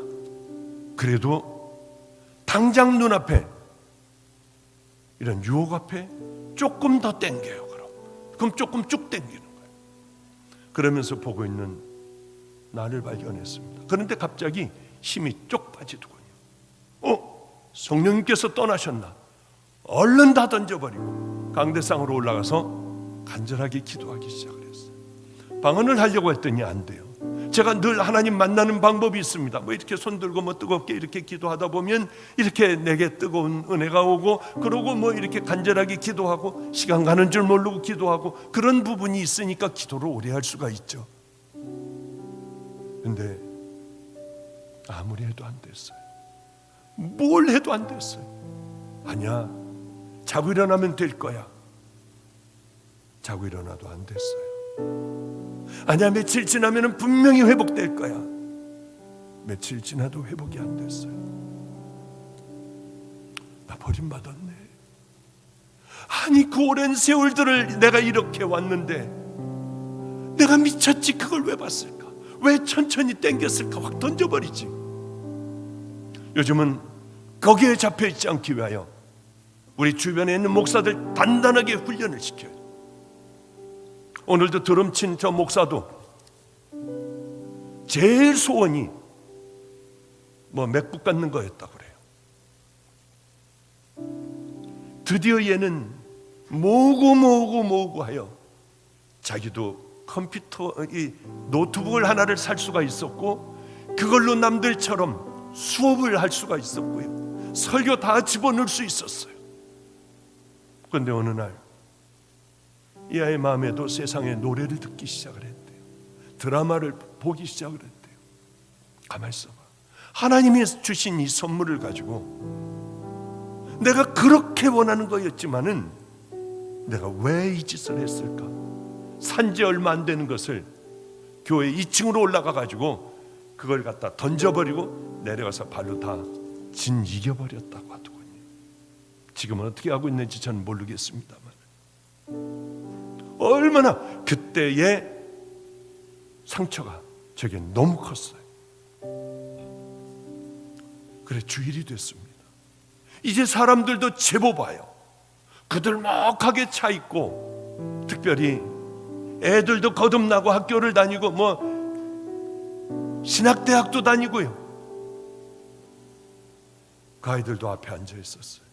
그래도 당장 눈앞에 이런 유혹 앞에 조금 더 땡겨요. 그럼 조금 쭉 땡기는 거예요. 그러면서 보고 있는 나를 발견했습니다. 그런데 갑자기 힘이 쪽 빠지더군요. 성령님께서 떠나셨나? 얼른 다 던져버리고 강대상으로 올라가서 간절하게 기도하기 시작을 했어요. 방언을 하려고 했더니 안 돼요. 제가 늘 하나님 만나는 방법이 있습니다. 뭐 이렇게 손 들고 뭐 뜨겁게 이렇게 기도하다 보면 이렇게 내게 뜨거운 은혜가 오고, 그러고 뭐 이렇게 간절하게 기도하고 시간 가는 줄 모르고 기도하고, 그런 부분이 있으니까 기도를 오래 할 수가 있죠. 근데 아무리 해도 안 됐어요. 뭘 해도 안 됐어요. 아니야, 자고 일어나면 될 거야. 자고 일어나도 안 됐어요. 아니야, 며칠 지나면 분명히 회복될 거야. 며칠 지나도 회복이 안 됐어요. 나 버림받았네. 아니, 그 오랜 세월들을 내가 이렇게 왔는데 내가 미쳤지. 그걸 왜 봤을까? 왜 천천히 땡겼을까? 확 던져버리지. 요즘은 거기에 잡혀있지 않기 위하여 우리 주변에 있는 목사들 단단하게 훈련을 시켜요. 오늘도 드럼 친 저 목사도 제일 소원이 뭐 맥북 갖는 거였다고 그래요. 드디어 얘는 모으고 하여 자기도 컴퓨터, 이 노트북을 하나를 살 수가 있었고, 그걸로 남들처럼 수업을 할 수가 있었고요, 설교 다 집어넣을 수 있었어요. 그런데 어느 날 이 아이의 마음에도 세상의 노래를 듣기 시작을 했대요. 드라마를 보기 시작을 했대요. 가만히 있어봐. 하나님이 주신 이 선물을 가지고 내가 그렇게 원하는 거였지만은 내가 왜 이 짓을 했을까? 산지 얼마 안 되는 것을 교회 2층으로 올라가 가지고 그걸 갖다 던져버리고 내려가서 발로 다 이겨버렸다고 하더군요. 지금은 어떻게 하고 있는지 저는 모르겠습니다만, 얼마나 그때의 상처가 저게 너무 컸어요. 그래, 주일이 됐습니다. 이제 사람들도 제법 와요. 그들목하게 차 있고, 특별히 애들도 거듭나고 학교를 다니고 뭐 신학대학도 다니고요. 그 아이들도 앞에 앉아 있었어요.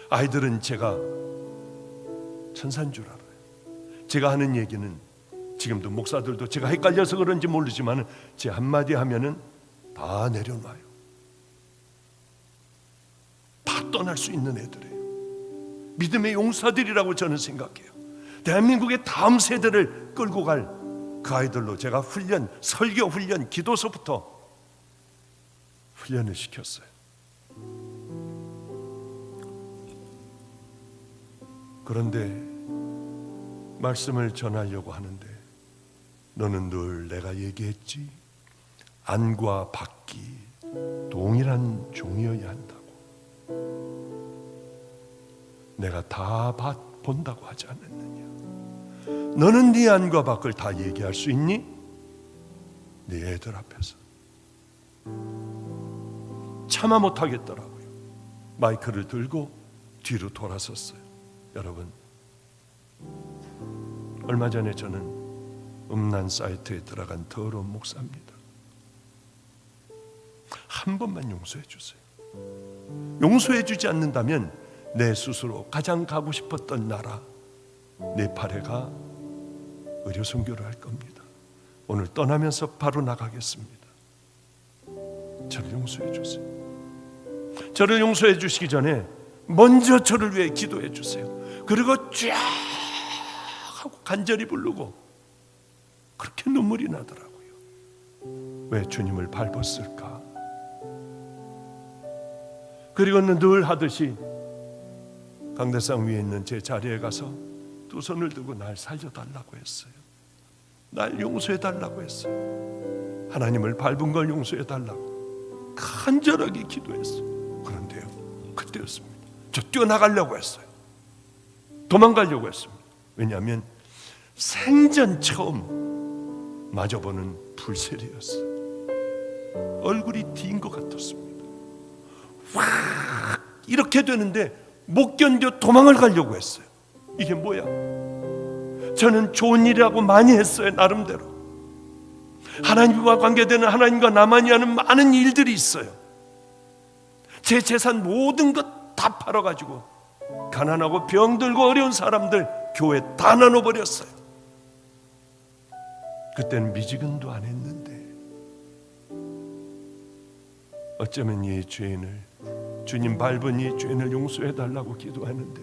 아이들은 제가 천사인 줄 알아요. 제가 하는 얘기는 지금도 목사들도 제가 헷갈려서 그런지 모르지만 제 한마디 하면은 다 내려놔요. 다 떠날 수 있는 애들이에요. 믿음의 용사들이라고 저는 생각해요. 대한민국의 다음 세대를 끌고 갈 그 아이들로 제가 훈련, 설교 훈련, 기도서부터 훈련을 시켰어요. 그런데 말씀을 전하려고 하는데 너는 늘 내가 얘기했지, 안과 밖이 동일한 종이어야 한다고. 내가 다 본다고 하지 않았느냐? 너는 네 안과 밖을 다 얘기할 수 있니? 네 애들 앞에서. 참아 못하겠더라고요. 마이크를 들고 뒤로 돌아섰어요. 여러분, 얼마 전에 저는 음란 사이트에 들어간 더러운 목사입니다. 한 번만 용서해 주세요. 용서해 주지 않는다면 내 스스로 가장 가고 싶었던 나라 네팔에 가 의료 선교를 할 겁니다. 오늘 떠나면서 바로 나가겠습니다. 저를 용서해 주세요. 저를 용서해 주시기 전에 먼저 저를 위해 기도해 주세요. 그리고 쫙 하고 간절히 부르고 그렇게 눈물이 나더라고요. 왜 주님을 밟았을까? 그리고는 늘 하듯이 강대상 위에 있는 제 자리에 가서 두 손을 들고 날 살려달라고 했어요. 날 용서해달라고 했어요. 하나님을 밟은 걸 용서해달라고 간절하게 기도했어요. 그런데요, 그때였습니다. 저 뛰어나가려고 했어요. 도망가려고 했습니다. 왜냐하면 생전 처음 마주보는 불세례였어요. 얼굴이 딘 것 같았습니다. 확 이렇게 되는데 못 견뎌 도망을 가려고 했어요. 이게 뭐야? 저는 좋은 일이라고 많이 했어요. 나름대로 하나님과 관계되는, 하나님과 나만이 하는 많은 일들이 있어요. 제 재산 모든 것 다 팔아가지고 가난하고 병들고 어려운 사람들 교회 다 나눠버렸어요. 그때는 미지근도 안 했는데 어쩌면 이 죄인을, 주님 밟은 이 죄인을 용서해달라고 기도하는데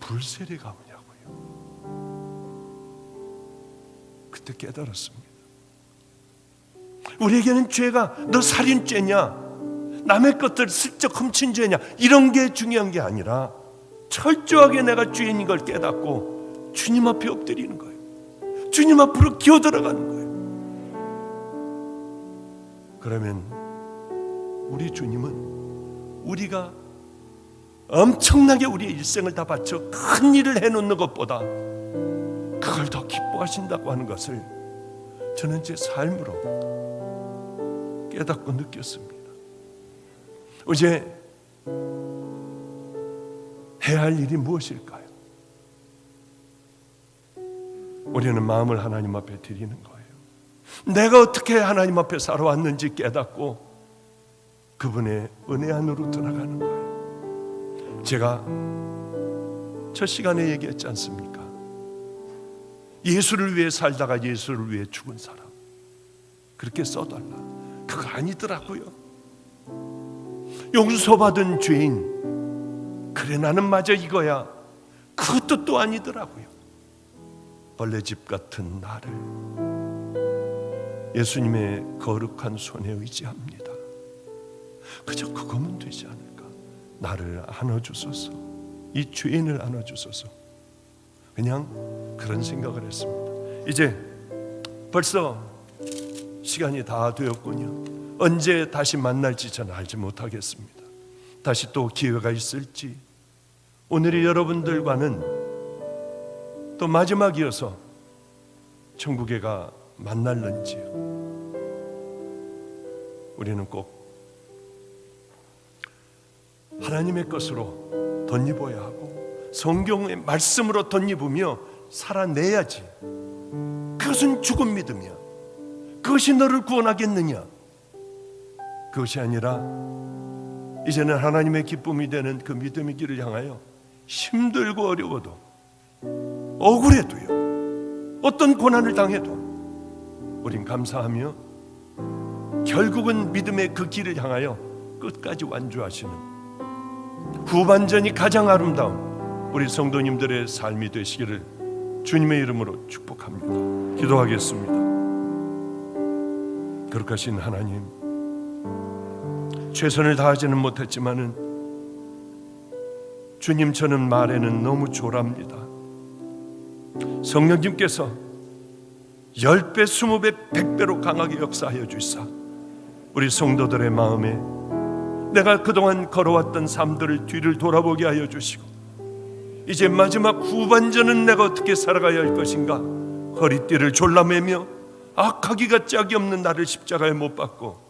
불세례가 오냐고요. 그때 깨달았습니다. 우리에게는 죄가 너 살인죄냐, 남의 것들 슬쩍 훔친 죄냐, 이런 게 중요한 게 아니라 철저하게 내가 죄인인 걸 깨닫고 주님 앞에 엎드리는 거예요. 주님 앞으로 기어들어가는 거예요. 그러면 우리 주님은 우리가 엄청나게 우리의 일생을 다 바쳐 큰 일을 해놓는 것보다 그걸 더 기뻐하신다고 하는 것을 저는 제 삶으로 깨닫고 느꼈습니다. 이제 해야 할 일이 무엇일까요? 우리는 마음을 하나님 앞에 드리는 거예요. 내가 어떻게 하나님 앞에 살아왔는지 깨닫고 그분의 은혜 안으로 들어가는 거예요. 제가 첫 시간에 얘기했지 않습니까? 예수를 위해 살다가 예수를 위해 죽은 사람, 그렇게 써달라. 그거 아니더라고요. 용서받은 죄인, 그래 나는 마저 이거야, 그것도 또 아니더라고요. 벌레집 같은 나를 예수님의 거룩한 손에 의지합니다. 그저 그거면 되지 않을까? 나를 안아주소서, 이 죄인을 안아주소서. 그냥 그런 생각을 했습니다. 이제 벌써 시간이 다 되었군요. 언제 다시 만날지 저는 알지 못하겠습니다. 다시 또 기회가 있을지, 오늘이 여러분들과는 또 마지막이어서 천국에 가 만날는지요. 우리는 꼭 하나님의 것으로 덧입어야 하고 성경의 말씀으로 덧입으며 살아내야지. 그것은 죽은 믿음이야. 그것이 너를 구원하겠느냐? 그것이 아니라 이제는 하나님의 기쁨이 되는 그 믿음의 길을 향하여 힘들고 어려워도, 억울해도요, 어떤 고난을 당해도 우린 감사하며 결국은 믿음의 그 길을 향하여 끝까지 완주하시는 후반전이 가장 아름다운 우리 성도님들의 삶이 되시기를 주님의 이름으로 축복합니다. 기도하겠습니다. 거룩하신 하나님, 최선을 다하지는 못했지만은 주님, 저는 말에는 너무 조랍니다. 성령님께서 10배, 20배, 100배로 강하게 역사하여 주시사 우리 성도들의 마음에 내가 그동안 걸어왔던 삶들을 뒤를 돌아보게 하여 주시고, 이제 마지막 후반전은 내가 어떻게 살아가야 할 것인가, 허리띠를 졸라매며 악하기가 짝이 없는 나를 십자가에 못 박고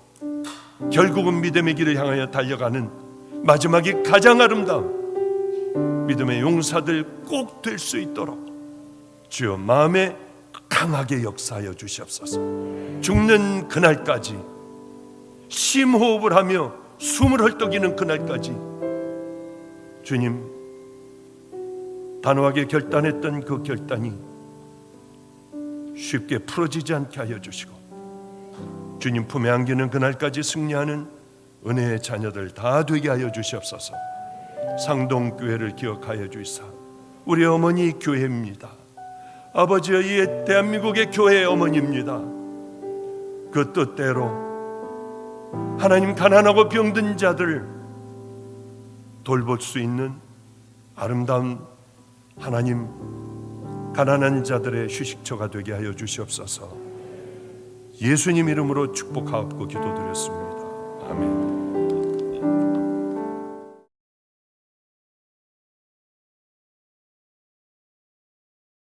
결국은 믿음의 길을 향하여 달려가는 마지막이 가장 아름다운 믿음의 용사들 꼭 될 수 있도록 주여 마음에 강하게 역사하여 주시옵소서. 죽는 그날까지, 심호흡을 하며 숨을 헐떡이는 그날까지 주님, 단호하게 결단했던 그 결단이 쉽게 풀어지지 않게 하여 주시고, 주님 품에 안기는 그날까지 승리하는 은혜의 자녀들 다 되게 하여 주시옵소서. 상동교회를 기억하여 주시사 우리 어머니 교회입니다. 아버지여, 이 대한민국의 교회의 어머니입니다. 그 뜻대로 하나님, 가난하고 병든 자들 돌볼 수 있는 아름다운 하나님, 가난한 자들의 휴식처가 되게 하여 주시옵소서. 예수님 이름으로 축복하옵고 기도드렸습니다. 아멘.